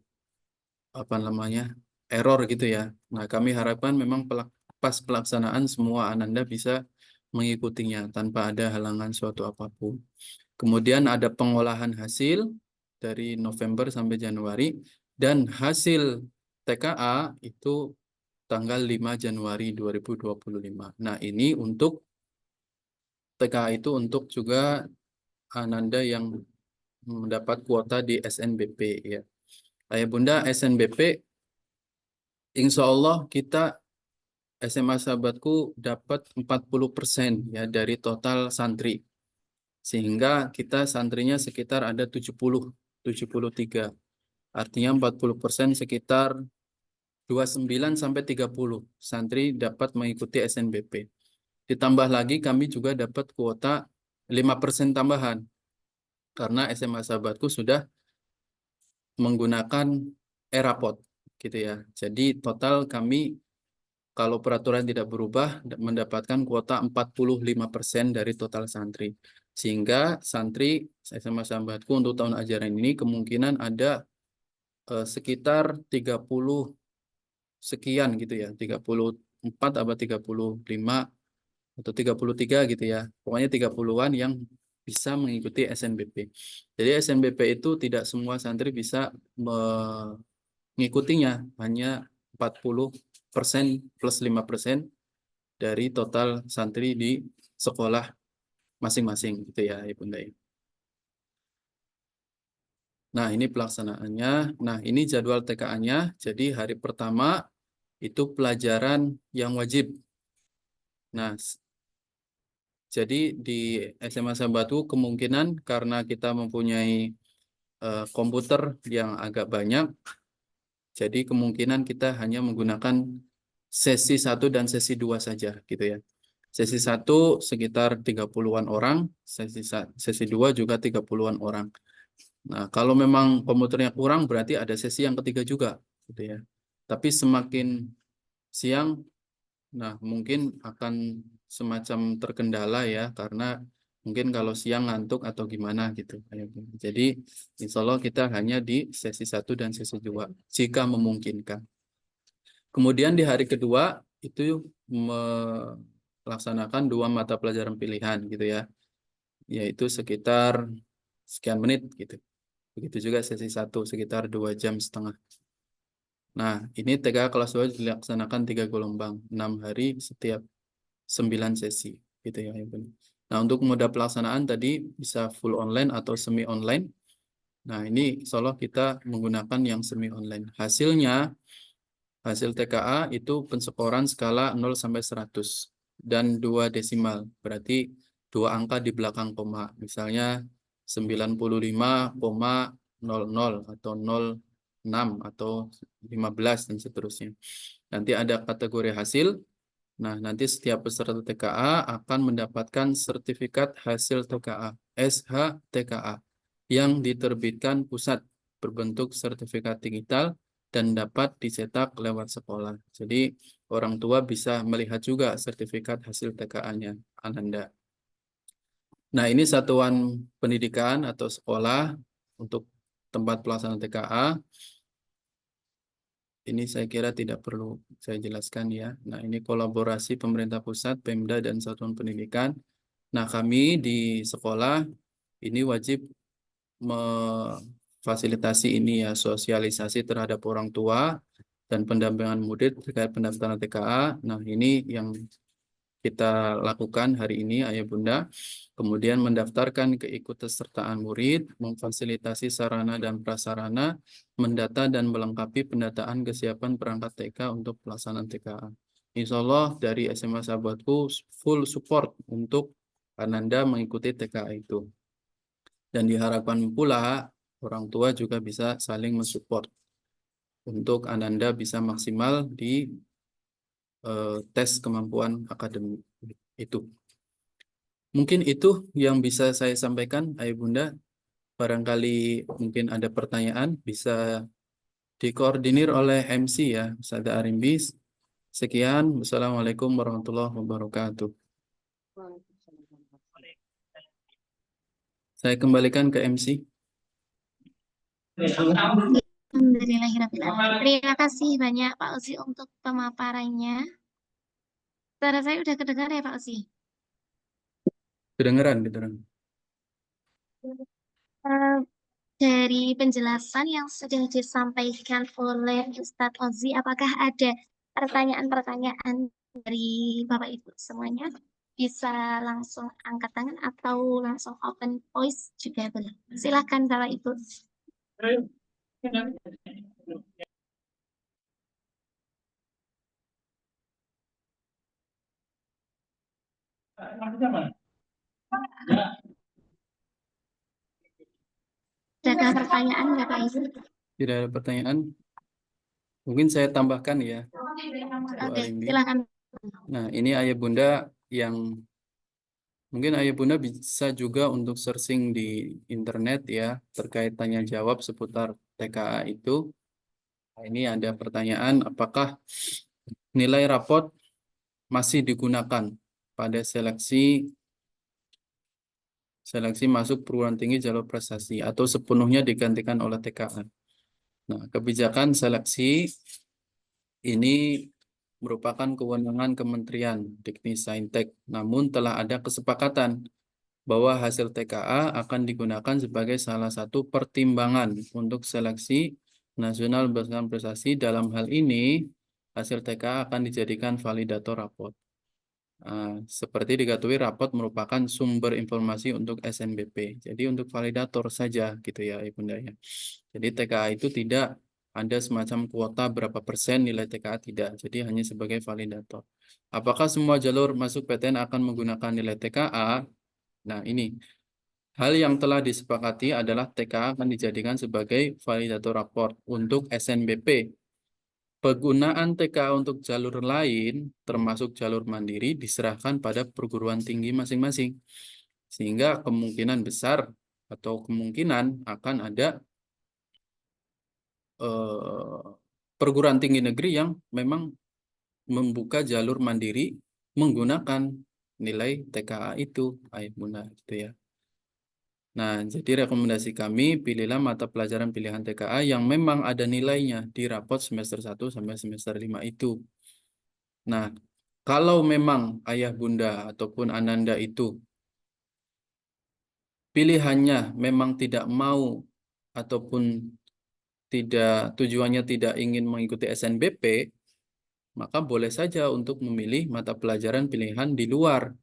error gitu ya. Nah, kami harapkan memang pas pelaksanaan semua Ananda bisa mengikutinya tanpa ada halangan suatu apapun. Kemudian ada pengolahan hasil dari November sampai Januari dan hasil TKA itu tanggal 5 Januari 2025. Nah, ini untuk TKA itu untuk juga Ananda yang mendapat kuota di SNBP ya. Ayah Bunda, SNBP insya Allah kita SMA Sahabatku dapat 40% ya dari total santri. Sehingga kita santrinya sekitar ada 73. Artinya 40% sekitar 29 sampai 30 santri dapat mengikuti SNBP. Ditambah lagi kami juga dapat kuota 5% tambahan. Karena SMA Sahabatku sudah menggunakan e-rapot gitu ya. Jadi total kami kalau peraturan tidak berubah mendapatkan kuota 45% dari total santri. Sehingga santri SMA Sahabatku untuk tahun ajaran ini kemungkinan ada sekitar 30 sekian gitu ya. 34 atau 35 atau 33 gitu ya. Pokoknya 30-an yang bisa mengikuti SNBP. Jadi SNBP itu tidak semua santri bisa mengikutinya, hanya 40% plus 5% dari total santri di sekolah masing-masing gitu ya Ibu Bunda. Nah, ini pelaksanaannya. Nah, ini jadwal TKA-nya. Jadi hari pertama itu pelajaran yang wajib. Nah, jadi di SMA Sahabatku kemungkinan karena kita mempunyai komputer yang agak banyak, jadi kemungkinan kita hanya menggunakan sesi 1 dan sesi 2 saja gitu ya. Sesi 1 sekitar 30-an orang, sesi 2 juga 30-an orang. Nah, kalau memang komputernya kurang berarti ada sesi yang ketiga juga gitu ya. Tapi semakin siang, nah mungkin akan semacam terkendala ya karena mungkin kalau siang ngantuk atau gimana gitu. Jadi insya Allah kita hanya di sesi 1 dan sesi 2 jika memungkinkan. Kemudian di hari kedua itu melaksanakan 2 mata pelajaran pilihan gitu ya. Yaitu sekitar sekian menit gitu. Begitu juga sesi 1 sekitar 2,5 jam. Nah, ini TKA kelas 2 dilaksanakan 3 gelombang, 6 hari setiap 9 sesi gitu ya. Nah, untuk moda pelaksanaan tadi bisa full online atau semi online. Nah, ini insya Allah kita menggunakan yang semi online. Hasilnya, hasil TKA itu penskoran skala 0 sampai 100 dan 2 desimal. Berarti 2 angka di belakang koma. Misalnya 95,00 atau 06 atau 15 dan seterusnya. Nanti ada kategori hasil. Nah, nanti setiap peserta TKA akan mendapatkan sertifikat hasil TKA, SHTKA, yang diterbitkan pusat berbentuk sertifikat digital dan dapat dicetak lewat sekolah. Jadi, orang tua bisa melihat juga sertifikat hasil TKA-nya Ananda. Nah, ini satuan pendidikan atau sekolah untuk tempat pelaksanaan TKA. Ini saya kira tidak perlu saya jelaskan ya. Nah, ini kolaborasi pemerintah pusat, Pemda, dan satuan pendidikan. Nah, kami di sekolah ini wajib memfasilitasi ini ya, sosialisasi terhadap orang tua dan pendampingan murid terkait pendaftaran TKA. Nah, ini yang kita lakukan hari ini, Ayah Bunda. Kemudian mendaftarkan keikutsertaan murid, memfasilitasi sarana dan prasarana, mendata dan melengkapi pendataan kesiapan perangkat TK untuk pelaksanaan TKA. Insya Allah dari SMA Sahabatku full support untuk Ananda mengikuti TKA itu. Dan diharapkan pula orang tua juga bisa saling mensupport untuk Ananda bisa maksimal di tes kemampuan akademik itu. Mungkin itu yang bisa saya sampaikan, Ayah Bunda. Barangkali mungkin ada pertanyaan, bisa dikoordinir oleh MC ya, Ustazah Arimbis. Sekian, wassalamualaikum warahmatullahi wabarakatuh. Saya kembalikan ke MC. Alhamdulillahirrahmanirrahim. Terima kasih banyak Pak Uzi untuk pemaparannya. Suara saya udah kedengar ya Pak Uzi? Kedengeran, kedengeran. Dari penjelasan yang sudah disampaikan oleh Ustadz Ozi, apakah ada pertanyaan-pertanyaan dari Bapak Ibu semuanya? Bisa langsung angkat tangan atau langsung open voice juga boleh. Silakan Bapak Ibu. Ada pertanyaan Bapak Ibu? Tidak ada pertanyaan. Mungkin saya tambahkan ya, Bu Oke, Arimbi. silakan. Nah, ini Ayah Bunda yang mungkin Ayah Bunda bisa juga untuk searching di internet ya terkait tanya jawab seputar TKA itu. Nah, ini ada pertanyaan, apakah nilai rapot masih digunakan pada seleksi masuk perguruan tinggi jalur prestasi atau sepenuhnya digantikan oleh TKA. Nah, kebijakan seleksi ini merupakan kewenangan Kementerian Dikti-Saintek, namun telah ada kesepakatan bahwa hasil TKA akan digunakan sebagai salah satu pertimbangan untuk seleksi nasional berdasarkan prestasi. Dalam hal ini, hasil TKA akan dijadikan validator rapot. Seperti diketahui, rapot merupakan sumber informasi untuk SNBP. Jadi untuk validator saja gitu ya, Ibunda ya. Jadi TKA itu tidak ada semacam kuota berapa persen nilai TKA, tidak. Jadi hanya sebagai validator. Apakah semua jalur masuk PTN akan menggunakan nilai TKA? Nah, ini hal yang telah disepakati adalah TKA akan dijadikan sebagai validator raport untuk SNBP. Penggunaan TKA untuk jalur lain, termasuk jalur mandiri, diserahkan pada perguruan tinggi masing-masing. Sehingga kemungkinan besar atau kemungkinan akan ada perguruan tinggi negeri yang memang membuka jalur mandiri menggunakan nilai TKA itu, Ayah Bunda, gitu ya. Nah, jadi rekomendasi kami, pilihlah mata pelajaran pilihan TKA yang memang ada nilainya di rapot semester 1 sampai semester 5 itu. Nah, kalau memang Ayah Bunda ataupun Ananda itu pilihannya memang tidak mau ataupun tujuannya tidak ingin mengikuti SNBP, maka boleh saja untuk memilih mata pelajaran pilihan di luar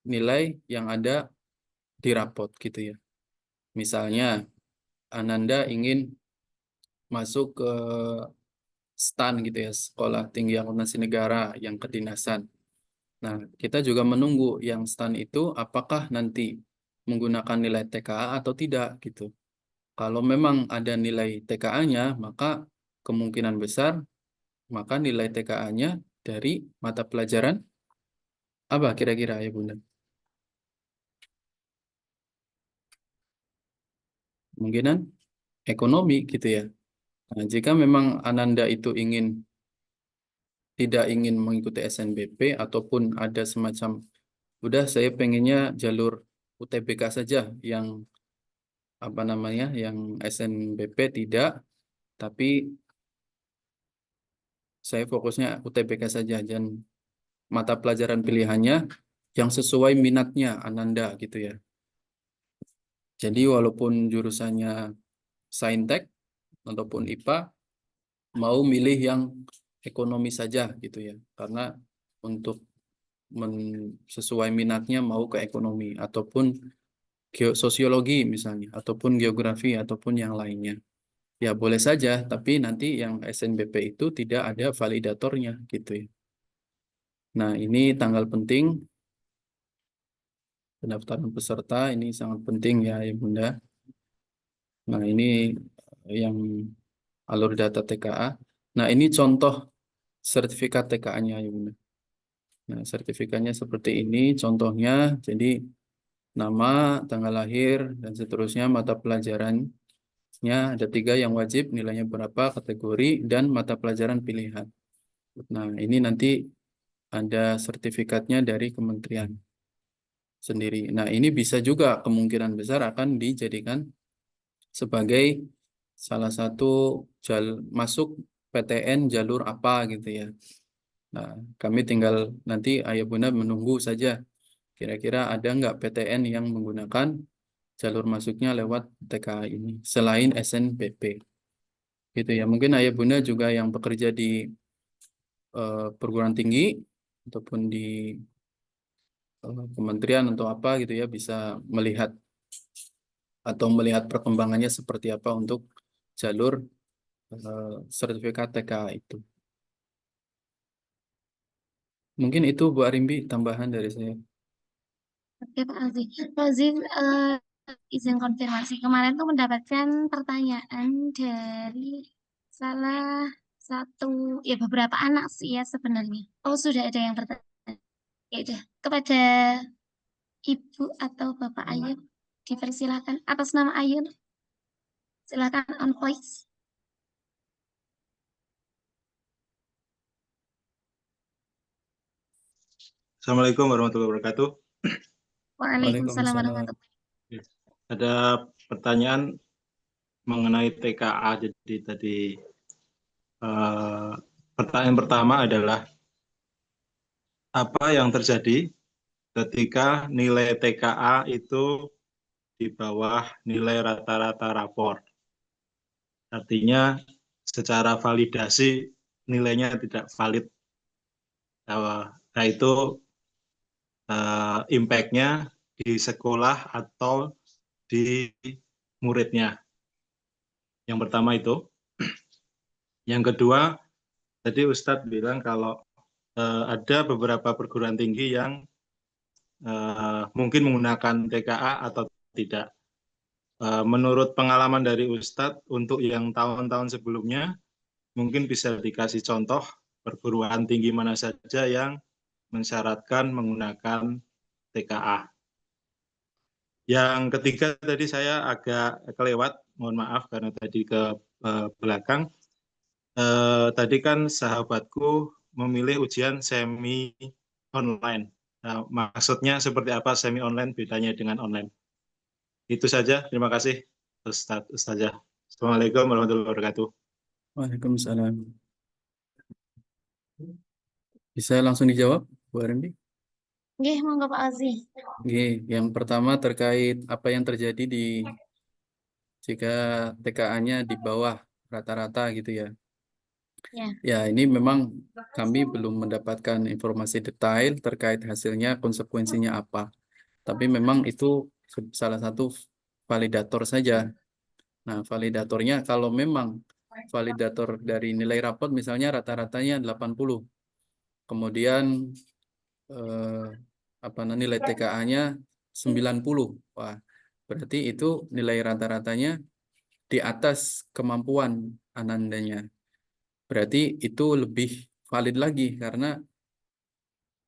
nilai yang ada di rapot gitu ya. Misalnya Ananda ingin masuk ke STAN gitu ya, Sekolah Tinggi Akuntansi Negara yang kedinasan. Nah, kita juga menunggu yang STAN itu apakah nanti menggunakan nilai TKA atau tidak gitu. Kalau memang ada nilai TKA-nya, maka kemungkinan besar maka nilai TKA-nya dari mata pelajaran apa kira-kira ya Bunda? Kemungkinan ekonomi gitu ya. Nah, jika memang Ananda itu tidak ingin mengikuti SNBP ataupun ada semacam udah saya pengennya jalur UTBK saja yang apa namanya yang SNBP tidak, tapi saya fokusnya UTBK saja dan mata pelajaran pilihannya yang sesuai minatnya Ananda gitu ya. Jadi walaupun jurusannya Saintek ataupun IPA, mau milih yang ekonomi saja gitu ya, karena untuk sesuai minatnya mau ke ekonomi ataupun sosiologi misalnya, ataupun geografi ataupun yang lainnya. Ya boleh saja, tapi nanti yang SNBP itu tidak ada validatornya gitu ya. Nah ini tanggal penting pendaftaran peserta ini sangat penting ya Bunda. Nah ini yang alur data TKA. Nah ini contoh sertifikat TKA-nya ya Bunda. Nah sertifikatnya seperti ini contohnya. Jadi nama, tanggal lahir, dan seterusnya mata pelajarannya ada 3 yang wajib, nilainya berapa, kategori, dan mata pelajaran pilihan. Nah ini nanti ada sertifikatnya dari kementerian sendiri. Nah ini bisa juga kemungkinan besar akan dijadikan sebagai salah satu masuk PTN jalur apa gitu ya. Nah, kami tinggal nanti Ayah Bunda menunggu saja. Kira-kira ada nggak PTN yang menggunakan jalur masuknya lewat TKA ini selain SNBP. Gitu ya. Mungkin Ayah Bunda juga yang bekerja di perguruan tinggi ataupun di kementerian atau apa gitu ya bisa melihat atau melihat perkembangannya seperti apa untuk jalur sertifikat TKA itu. Mungkin itu Bu Arimbi tambahan dari saya. Oke Pak Aziz. Pak Aziz, izin konfirmasi. Kemarin tuh mendapatkan pertanyaan dari salah satu, ya beberapa anak sih ya sebenarnya. Oh sudah ada yang bertanya. Ya udah, kepada Ibu atau Bapak Ayu, dipersilakan atas nama Ayu. Silakan on voice. Assalamualaikum warahmatullahi wabarakatuh. Waalaikumsalam Waalaikumsalam. warahmatullahi. Ada pertanyaan mengenai TKA. Jadi tadi pertanyaan pertama adalah apa yang terjadi ketika nilai TKA itu di bawah nilai rata-rata rapor. Artinya secara validasi nilainya tidak valid. Nah itu impact-nya di sekolah atau di muridnya. Yang pertama itu. Yang kedua, tadi Ustadz bilang kalau ada beberapa perguruan tinggi yang mungkin menggunakan TKA atau tidak. Menurut pengalaman dari Ustadz, untuk yang tahun-tahun sebelumnya, mungkin bisa dikasih contoh perguruan tinggi mana saja yang mensyaratkan menggunakan TKA. Yang ketiga tadi saya agak kelewat, mohon maaf karena tadi ke belakang. Tadi kan sahabatku memilih ujian semi online. Nah, maksudnya seperti apa semi online bedanya dengan online? Itu saja. Terima kasih Ustazah. Assalamualaikum warahmatullahi wabarakatuh. Waalaikumsalam. Bisa langsung dijawab Bu Arimbi? Oke, monggo Pak Aziz. Oke, yang pertama terkait apa yang terjadi jika TKA-nya di bawah rata-rata gitu ya. Ya. Ya, ini memang kami belum mendapatkan informasi detail terkait hasilnya, konsekuensinya apa. Tapi memang itu salah satu validator saja. Nah, validatornya kalau memang validator dari nilai rapot misalnya rata-ratanya 80. Kemudian nilai TKA-nya 90. Wah, berarti itu nilai rata-ratanya di atas kemampuan Anandanya. Berarti itu lebih valid lagi karena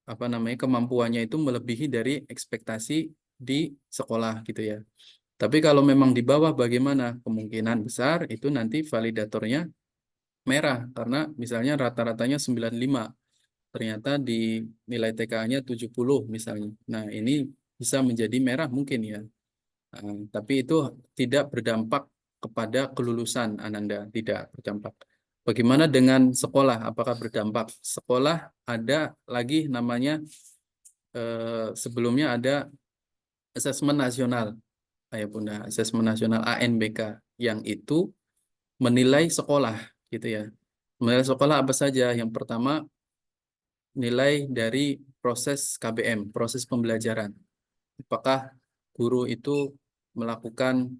kemampuannya itu melebihi dari ekspektasi di sekolah gitu ya. Tapi kalau memang di bawah bagaimana? Kemungkinan besar itu nanti validatornya merah karena misalnya rata-ratanya 95. Ternyata di nilai TKA-nya 70 misalnya. Nah, ini bisa menjadi merah mungkin ya. Tapi itu tidak berdampak kepada kelulusan Ananda, tidak berdampak. Bagaimana dengan sekolah? Apakah berdampak? Sekolah ada lagi namanya, sebelumnya ada asesmen nasional, Ayah Bunda, asesmen nasional ANBK, yang itu menilai sekolah, gitu ya. Menilai sekolah apa saja? Yang pertama, nilai dari proses KBM, proses pembelajaran. Apakah guru itu melakukan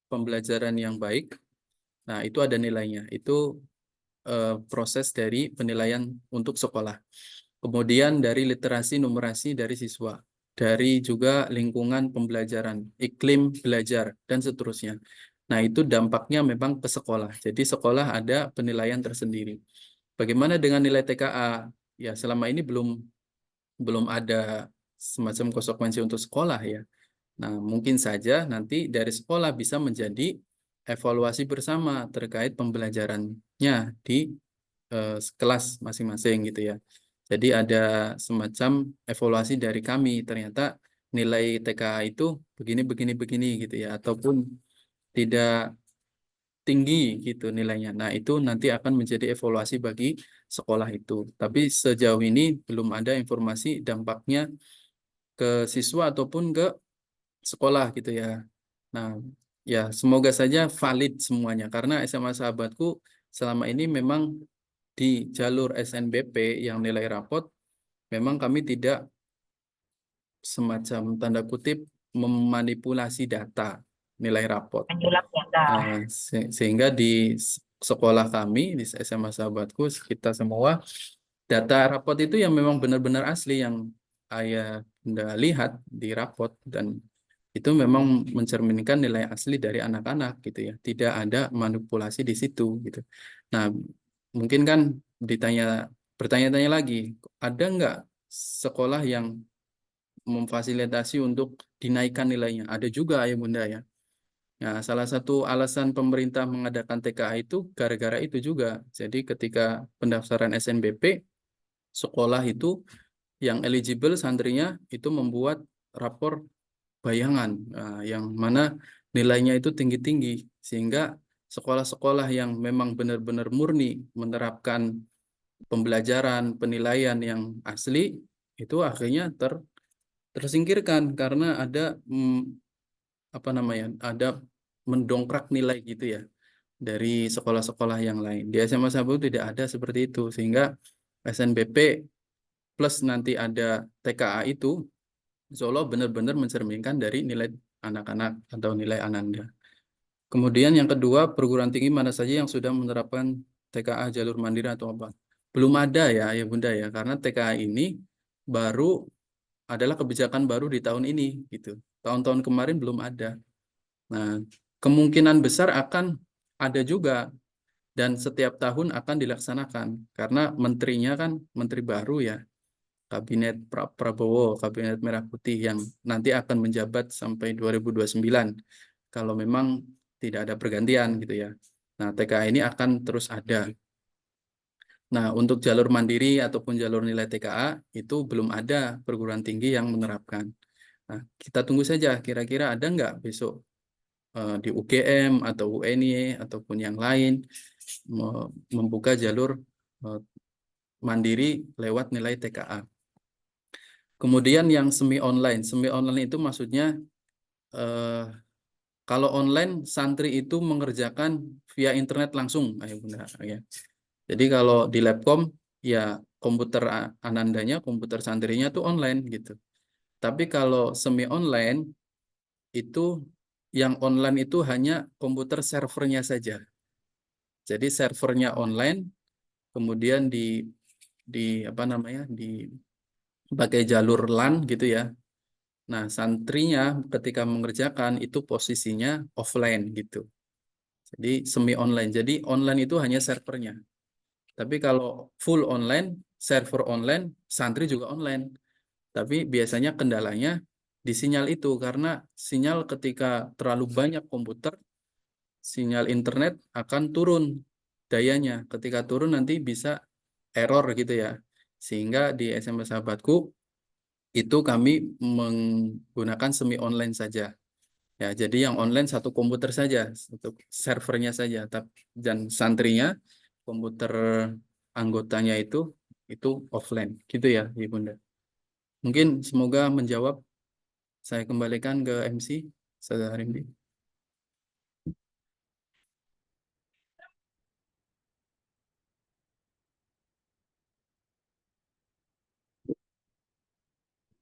pembelajaran yang baik? Nah, itu ada nilainya. Itu proses dari penilaian untuk sekolah. Kemudian dari literasi numerasi dari siswa, dari juga lingkungan pembelajaran, iklim belajar, dan seterusnya. Nah, itu dampaknya memang ke sekolah. Jadi sekolah ada penilaian tersendiri. Bagaimana dengan nilai TKA? Ya, selama ini belum ada semacam konsekuensi untuk sekolah ya. Nah, mungkin saja nanti dari sekolah bisa menjadi evaluasi bersama terkait pembelajarannya di kelas masing-masing gitu ya. Jadi ada semacam evaluasi dari kami, ternyata nilai TKA itu begini gitu ya, ataupun tidak tinggi gitu nilainya. Nah, itu nanti akan menjadi evaluasi bagi sekolah itu. Tapi sejauh ini belum ada informasi dampaknya ke siswa ataupun ke sekolah gitu ya. Nah, ya semoga saja valid semuanya, karena SMA Sahabatku selama ini memang di jalur SNBP yang nilai rapot, memang kami tidak semacam tanda kutip memanipulasi data nilai rapot. Menyulap data. Sehingga di sekolah kami, di SMA Sahabatku, kita semua, data rapot itu yang memang benar-benar asli yang Ayah Bunda lihat di rapot, dan itu memang mencerminkan nilai asli dari anak-anak gitu ya. Tidak ada manipulasi di situ gitu. Nah, mungkin kan bertanya-tanya lagi, ada nggak sekolah yang memfasilitasi untuk dinaikkan nilainya? Ada juga ya Bunda ya. Nah, salah satu alasan pemerintah mengadakan TKA itu gara-gara itu juga. Jadi ketika pendaftaran SNBP, sekolah itu yang eligible santrinya itu membuat rapor bayangan, yang mana nilainya itu tinggi-tinggi, sehingga sekolah-sekolah yang memang benar-benar murni menerapkan pembelajaran penilaian yang asli itu akhirnya tersingkirkan karena ada ada mendongkrak nilai gitu ya dari sekolah-sekolah yang lain. Di SMA Sahabatku tidak ada seperti itu, sehingga SNBP plus nanti ada TKA itu insya Allah benar-benar mencerminkan dari nilai anak-anak atau nilai Ananda. Kemudian yang kedua, perguruan tinggi mana saja yang sudah menerapkan TKA jalur mandiri atau apa? Belum ada ya Bunda ya, karena TKA ini adalah kebijakan baru di tahun ini gitu. Tahun-tahun kemarin belum ada. Nah, kemungkinan besar akan ada juga, dan setiap tahun akan dilaksanakan karena menterinya kan menteri baru ya. Kabinet Prabowo, Kabinet Merah Putih yang nanti akan menjabat sampai 2029 kalau memang tidak ada pergantian gitu ya. Nah, TKA ini akan terus ada. Nah, untuk jalur mandiri ataupun jalur nilai TKA itu belum ada perguruan tinggi yang menerapkan. Nah, kita tunggu saja kira-kira ada nggak besok di UGM atau UNY ataupun yang lain membuka jalur mandiri lewat nilai TKA. Kemudian yang semi online itu maksudnya kalau online santri itu mengerjakan via internet langsung, Ayah Bunda ya. Jadi kalau di Labcom ya komputer Anandanya, komputer santrinya tuh online gitu. Tapi kalau semi online itu yang online itu hanya komputer servernya saja. Jadi servernya online, kemudian pakai jalur LAN gitu ya. Nah, santrinya ketika mengerjakan itu posisinya offline gitu. Jadi semi online. Jadi online itu hanya servernya. Tapi kalau full online, server online, santri juga online. Tapi biasanya kendalanya di sinyal itu, karena sinyal ketika terlalu banyak komputer, sinyal internet akan turun dayanya. Ketika turun nanti bisa error gitu ya. Sehingga di SMA Sahabatku itu kami menggunakan semi online saja. Ya, jadi yang online satu komputer saja, untuk servernya saja, dan santrinya komputer anggotanya itu offline, gitu ya, Ibu Bunda. Mungkin semoga menjawab. Saya kembalikan ke MC, Saudara Rimbi.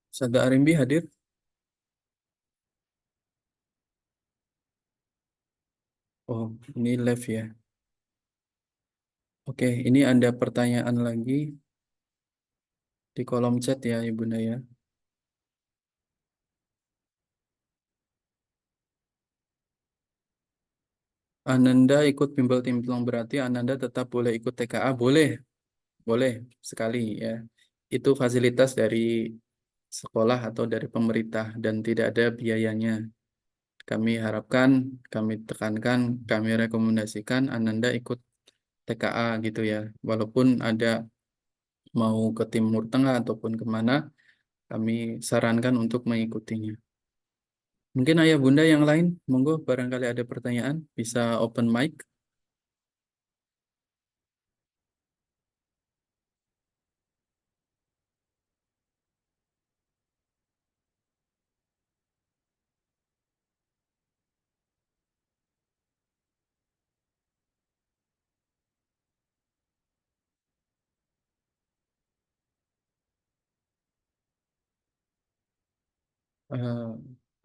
Saudara Rimbi hadir? Oh, ini live ya. Oke, ini ada pertanyaan lagi di kolom chat ya, Ibu Naya. Ananda ikut bimbel timplong, berarti Ananda tetap boleh ikut TKA? Boleh, boleh sekali ya. Itu fasilitas dari sekolah atau dari pemerintah dan tidak ada biayanya. Kami harapkan, kami tekankan, kami rekomendasikan Ananda ikut TKA gitu ya. Walaupun ada mau ke Timur Tengah ataupun kemana, kami sarankan untuk mengikutinya. Mungkin ayah bunda yang lain, monggo barangkali ada pertanyaan, bisa open mic.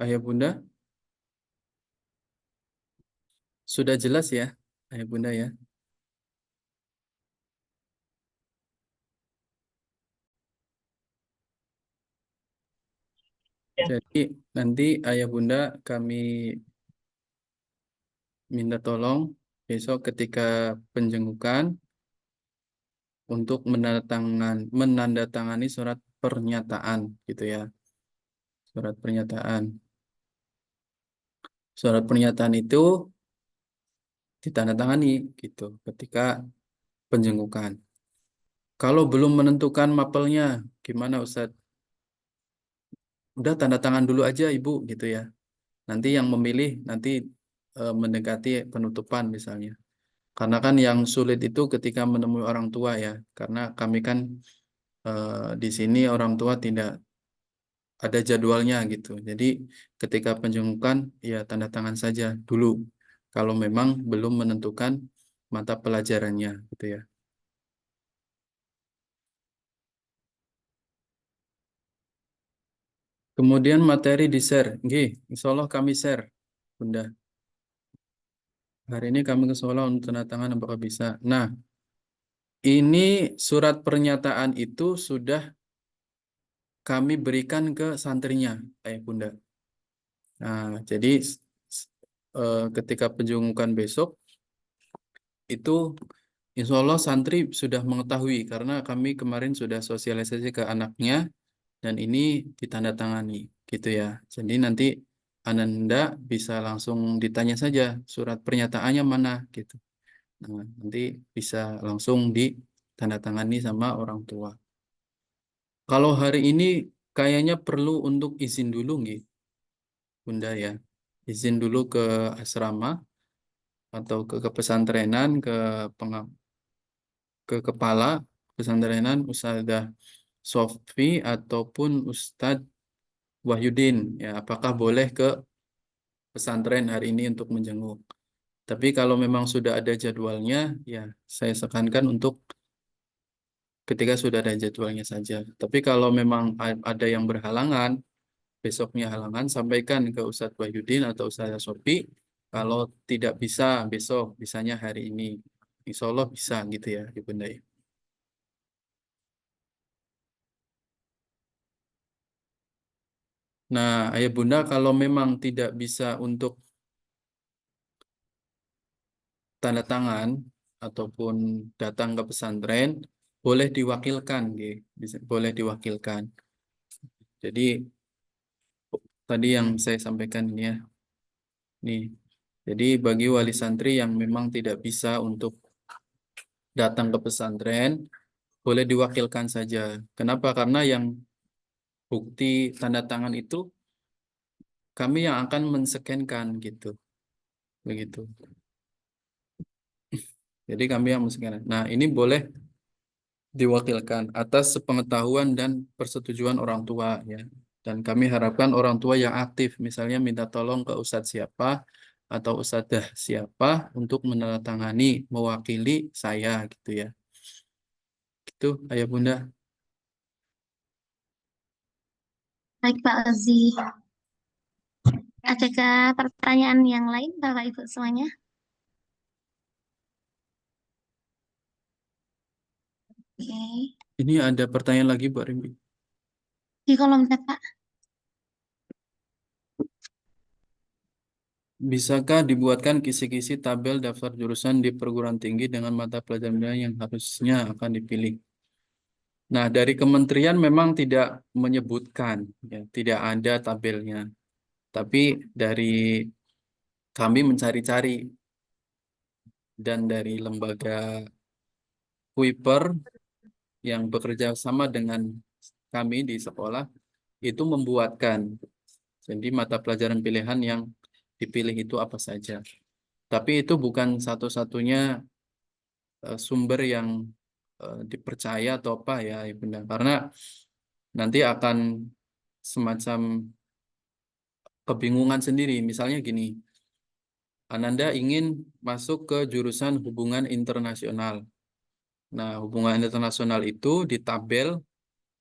Ayah bunda, sudah jelas ya, ayah bunda ya. Ya. Jadi nanti ayah bunda kami minta tolong besok ketika penjengukan untuk menandatangani surat pernyataan gitu ya. Surat pernyataan. Surat pernyataan itu ditandatangani gitu ketika penjengukan. Kalau belum menentukan mapelnya, gimana Ustadz? Udah tanda tangan dulu aja Ibu gitu ya. Nanti yang memilih nanti mendekati penutupan misalnya. Karena kan yang sulit itu ketika menemui orang tua ya. Karena kami kan di sini orang tua tidak ada jadwalnya gitu. Jadi ketika penjengukan ya tanda tangan saja dulu. Kalau memang belum menentukan mata pelajarannya gitu ya. Kemudian materi di-share. Nggih, insya Allah kami share, Bunda. Hari ini kami ke Solo untuk tanda tangan apakah bisa. Nah, ini surat pernyataan itu sudah kami berikan ke santrinya, Ayah Bunda. Nah, jadi ketika penjengukan besok, itu insya Allah santri sudah mengetahui karena kami kemarin sudah sosialisasi ke anaknya dan ini ditandatangani gitu ya. Jadi nanti Ananda bisa langsung ditanya saja surat pernyataannya mana gitu. Nah, nanti bisa langsung ditandatangani sama orang tua. Kalau hari ini kayaknya perlu untuk izin dulu nggih, Bunda ya. Izin dulu ke asrama atau ke pesantrenan, ke kepala pesantrenan Ustadzah Sofi ataupun Ustadz Wahyudin ya, apakah boleh ke pesantren hari ini untuk menjenguk. Tapi kalau memang sudah ada jadwalnya, ya saya sekankan untuk ketika sudah ada jadwalnya saja. Tapi kalau memang ada yang berhalangan, besoknya halangan, sampaikan ke Ustadz Wahyudin atau Ustadz Sofi. Kalau tidak bisa besok, bisanya hari ini. Insya Allah bisa gitu ya, Ibunda. Nah, Ayah Bunda, kalau memang tidak bisa untuk tanda tangan ataupun datang ke pesantren, boleh diwakilkan, boleh diwakilkan. Jadi tadi yang saya sampaikan ini ya, nih. Jadi bagi wali santri yang memang tidak bisa untuk datang ke pesantren, boleh diwakilkan saja. Kenapa? Karena yang bukti tanda tangan itu kami yang akan men-scan-kan gitu. Begitu. Jadi kami yang men-scan. Nah, ini boleh diwakilkan atas sepengetahuan dan persetujuan orang tua ya. Dan kami harapkan orang tua yang aktif, misalnya minta tolong ke ustadz siapa atau ustadzah siapa untuk menandatangani mewakili saya gitu ya. Gitu, Ayah Bunda. Baik Pak Ozi. Adakah pertanyaan yang lain Bapak Ibu semuanya? Oke. Ini ada pertanyaan lagi Mbak Rimbi. Di kolom chat Pak. Bisakah dibuatkan kisi-kisi tabel daftar jurusan di perguruan tinggi dengan mata pelajaran yang harusnya akan dipilih? Nah, dari kementerian memang tidak menyebutkan, ya, tidak ada tabelnya. Tapi dari kami mencari-cari dan dari lembaga Kuiper yang bekerja sama dengan kami di sekolah itu membuatkan. Jadi mata pelajaran pilihan yang dipilih itu apa saja. Tapi itu bukan satu-satunya sumber yang dipercaya atau apa ya, Bunda. Karena nanti akan semacam kebingungan sendiri. Misalnya gini, Ananda ingin masuk ke jurusan hubungan internasional. Nah, hubungan internasional itu di tabel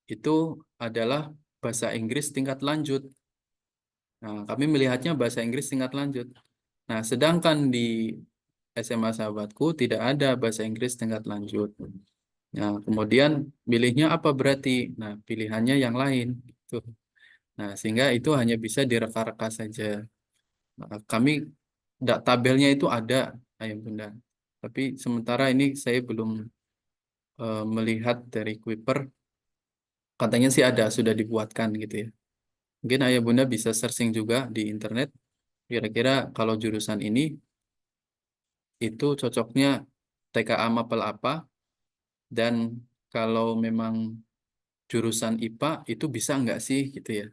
itu adalah bahasa Inggris tingkat lanjut. Nah, kami melihatnya bahasa Inggris tingkat lanjut. Nah, sedangkan di SMA sahabatku tidak ada bahasa Inggris tingkat lanjut. Nah, kemudian pilihnya apa berarti? Nah, pilihannya yang lain. Gitu. Nah, sehingga itu hanya bisa direka-reka saja. Nah, kami tabelnya itu ada, Ayah Bunda. Tapi sementara ini saya belum melihat dari Kuiper. Katanya sih ada, sudah dibuatkan gitu ya. Mungkin Ayah Bunda bisa searching juga di internet. Kira-kira kalau jurusan ini itu cocoknya TKA Mapel apa, dan kalau memang jurusan IPA itu bisa nggak sih gitu ya.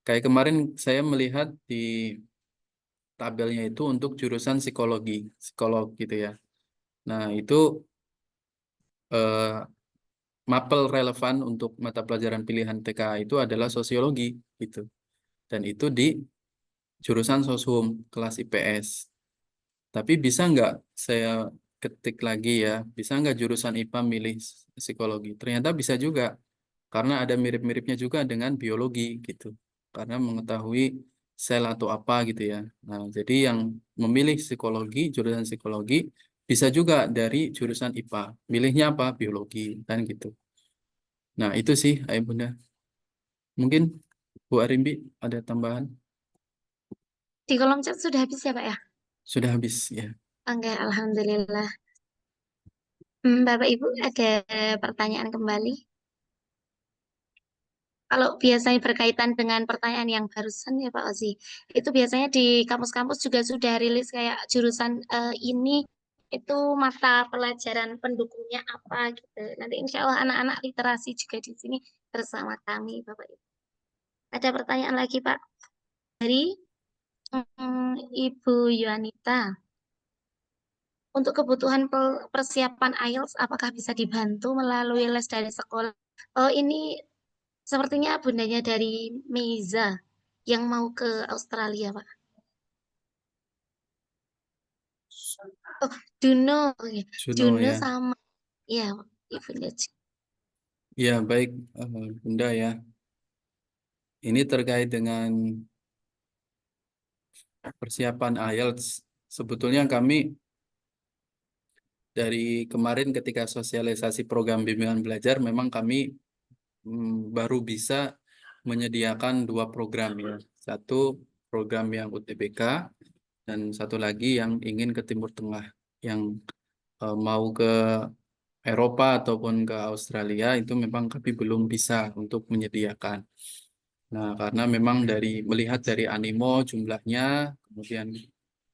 Kayak kemarin saya melihat di tabelnya itu untuk jurusan psikolog gitu ya. Nah, itu eh, mapel relevan untuk mata pelajaran pilihan TKA itu adalah sosiologi gitu. Dan itu di jurusan Soshum kelas IPS. Tapi bisa nggak saya ketik lagi ya, bisa nggak jurusan IPA milih psikologi? Ternyata bisa juga, karena ada mirip-miripnya juga dengan biologi gitu. Karena mengetahui sel atau apa gitu ya. Nah, jadi yang memilih psikologi, jurusan psikologi, bisa juga dari jurusan IPA. Milihnya apa? Biologi, kan gitu. Nah, itu sih, Ayah Bunda. Mungkin Bu Arimbi ada tambahan? Di kolom chat sudah habis ya Pak ya? Sudah habis ya. Oke, Alhamdulillah. Bapak Ibu ada pertanyaan kembali? Kalau biasanya berkaitan dengan pertanyaan yang barusan ya Pak Ozi, itu biasanya di kampus-kampus juga sudah rilis kayak jurusan ini itu mata pelajaran pendukungnya apa gitu. Nanti insya Allah anak-anak literasi juga di sini bersama kami Bapak Ibu. Ada pertanyaan lagi Pak dari Ibu Yuanita. Untuk kebutuhan persiapan IELTS, apakah bisa dibantu melalui les dari sekolah? Oh, ini sepertinya bundanya dari Meiza yang mau ke Australia, Pak. Oh, Duno. Oke. Juno Duno ya. sama, ya, Ibunda. Ya, baik, Bunda ya. Ini terkait dengan persiapan IELTS. Sebetulnya kami dari kemarin ketika sosialisasi program bimbingan belajar, memang kami baru bisa menyediakan 2 program ya. Satu program yang UTBK dan satu lagi yang ingin ke Timur Tengah, yang mau ke Eropa ataupun ke Australia itu memang kami belum bisa untuk menyediakan. Nah, karena memang melihat dari animo jumlahnya, kemudian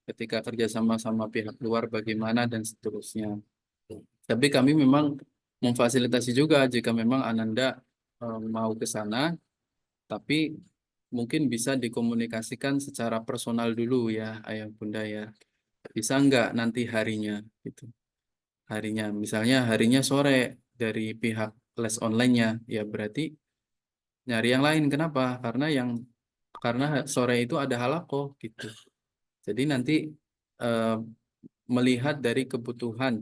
ketika kerjasama sama pihak luar bagaimana dan seterusnya. Tapi kami memang memfasilitasi juga jika memang Ananda mau ke sana, tapi mungkin bisa dikomunikasikan secara personal dulu ya Ayah Bunda ya. Bisa nggak nanti harinya gitu. Harinya, misalnya harinya sore dari pihak les online-nya, ya berarti nyari yang lain. Kenapa? Karena sore itu ada halaqoh gitu. Jadi nanti eh, melihat dari kebutuhan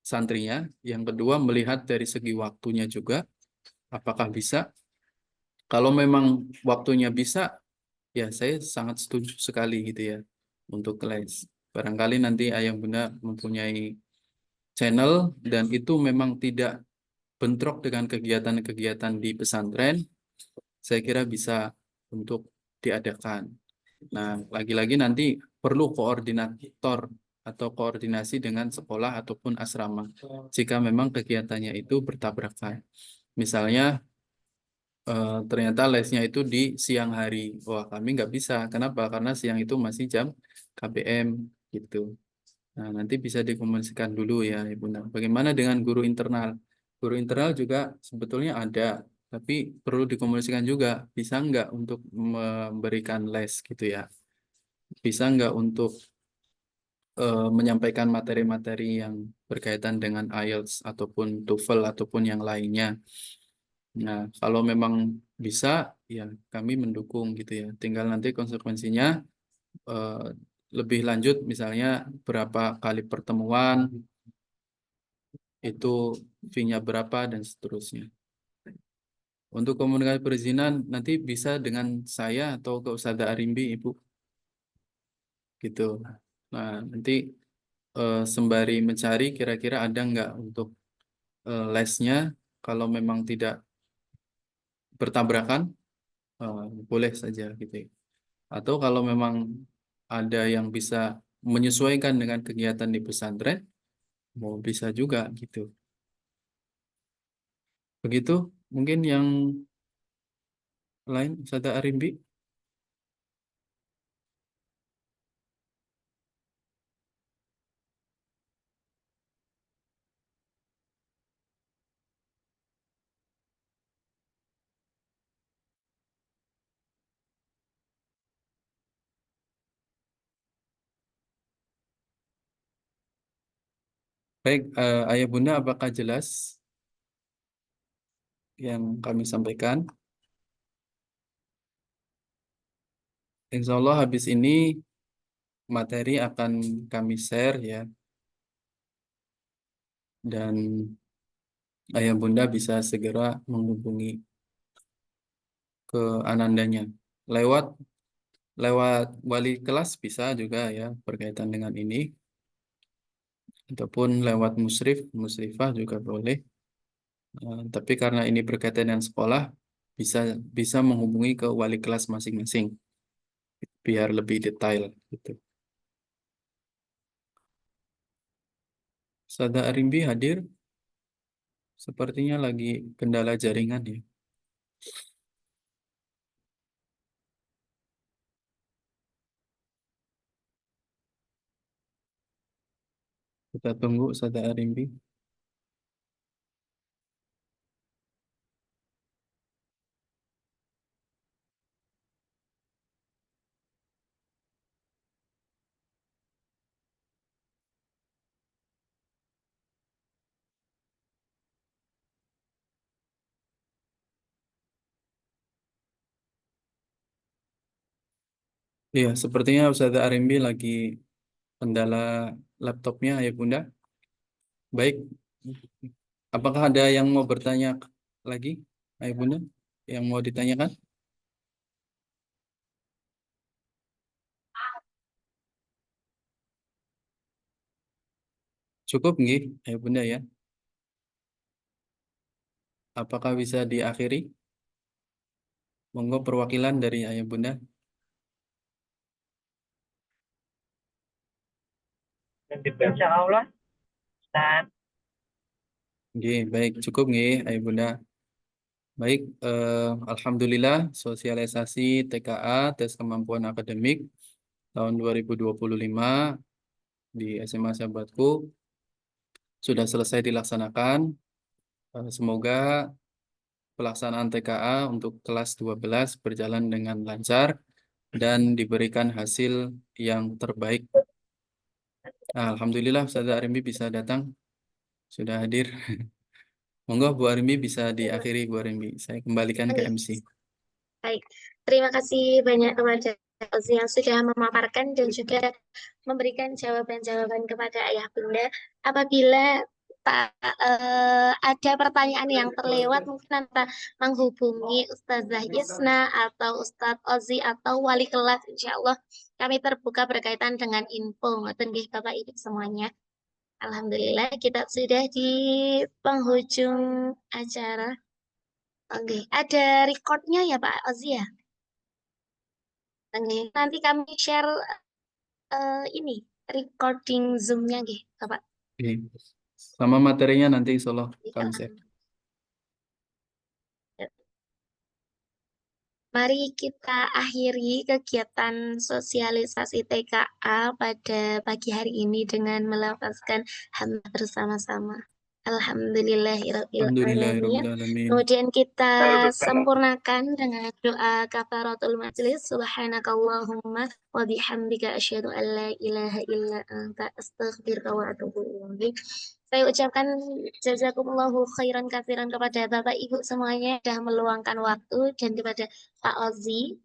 santrinya, yang kedua melihat dari segi waktunya juga, apakah bisa. Kalau memang waktunya bisa, ya saya sangat setuju sekali gitu ya untuk les. Barangkali nanti Ayah Bunda mempunyai channel dan itu memang tidak bentrok dengan kegiatan-kegiatan di pesantren, saya kira bisa untuk diadakan. Nah, lagi-lagi nanti perlu koordinator atau koordinasi dengan sekolah ataupun asrama jika memang kegiatannya itu bertabrakan. Misalnya ternyata lesnya itu di siang hari. Wah, kami nggak bisa. Kenapa? Karena siang itu masih jam KBM gitu. Nah, nanti bisa dikomunikasikan dulu ya, Ibu. Nah, bagaimana dengan guru internal? Guru internal juga sebetulnya ada, tapi perlu dikomunikasikan juga. Bisa nggak untuk memberikan les gitu ya? Bisa nggak untuk menyampaikan materi-materi yang berkaitan dengan IELTS ataupun TOEFL ataupun yang lainnya? Nah, kalau memang bisa, ya kami mendukung gitu ya. Tinggal nanti konsekuensinya eh, lebih lanjut, misalnya berapa kali pertemuan, itu fee-nya berapa, dan seterusnya. Untuk komunikasi perizinan, nanti bisa dengan saya atau ke Ustazah Arimbi, Ibu. Gitu. Nah, nanti sembari mencari kira-kira ada nggak untuk lesnya, kalau memang tidak bertabrakan, boleh saja gitu ya. Atau kalau memang ada yang bisa menyesuaikan dengan kegiatan di pesantren, mau bisa juga gitu. Begitu mungkin yang lain, Ustazah Arimbi. Baik, Ayah Bunda, apakah jelas yang kami sampaikan? Insya Allah habis ini materi akan kami share ya, dan Ayah Bunda bisa segera menghubungi ke Anandanya lewat lewat wali kelas bisa juga ya berkaitan dengan ini, ataupun lewat musrifah juga boleh. Tapi karena ini berkaitan dengan sekolah, bisa bisa menghubungi ke wali kelas masing-masing biar lebih detail gitu. Sada Arimbi hadir, sepertinya lagi kendala jaringan ya. Kita tunggu Sada Arimbi. Iya, sepertinya Ustazah Arimbi lagi kendala laptopnya ya Bunda. Baik, apakah ada yang mau bertanya lagi, Ayah Bunda, yang mau ditanyakan? Cukup nggih, Ayah Bunda ya. Apakah bisa diakhiri? Monggo perwakilan dari Ayah Bunda. Insya Allah, Ustaz. Nggih, baik, cukup nggih, Ayah Bunda. Baik, alhamdulillah sosialisasi TKA tes kemampuan akademik tahun 2025 di SMA Sahabatku sudah selesai dilaksanakan. Semoga pelaksanaan TKA untuk kelas 12 berjalan dengan lancar dan diberikan hasil yang terbaik. Alhamdulillah Ustazah Arimbi bisa datang, sudah hadir. Monggo Bu Arimbi bisa diakhiri Bu Arimbi. Saya kembalikan ke Oke. MC. Baik, terima kasih banyak kepada Ozi yang sudah memaparkan dan juga memberikan jawaban-jawaban kepada ayah bunda. Apabila ada pertanyaan yang terlewat, mungkin Anda menghubungi Ustazah Isna atau Ustadz Ozi atau wali kelas. Insya Allah kami terbuka berkaitan dengan info. Ngoten nggih Bapak Ibu semuanya. Alhamdulillah kita sudah di penghujung acara. Oke, ada recordnya ya Pak Ozi ya? Oke, nanti kami share ini recording Zoom-nya nggih, Bapak. Oke. Sama materinya nanti insya Allah kami share. Mari kita akhiri kegiatan sosialisasi TKA pada pagi hari ini dengan melafazkan hamd bersama-sama. Alhamdulillahirabbil alamin. Alhamdulillahirrahmanirrahim. Kemudian kita sempurnakan dengan doa kafaratul majlis. Subhanakallahumma wa bihamdika asyhadu an la ilaha illa anta astaghfiruka wa atubu ilaik. Saya ucapkan jazakumullahu khairan katsiran kepada Bapak Ibu semuanya yang sudah meluangkan waktu dan kepada Pak Ozi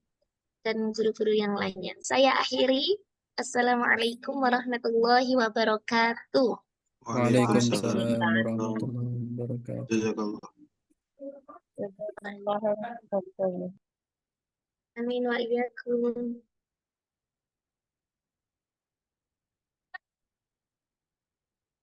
dan guru-guru yang lainnya. Saya akhiri. Assalamualaikum warahmatullahi wabarakatuh. Waalaikumsalam warahmatullahi wabarakatuh. Jazakallah. Jazakallahu khairan. Amin wa iyyakum.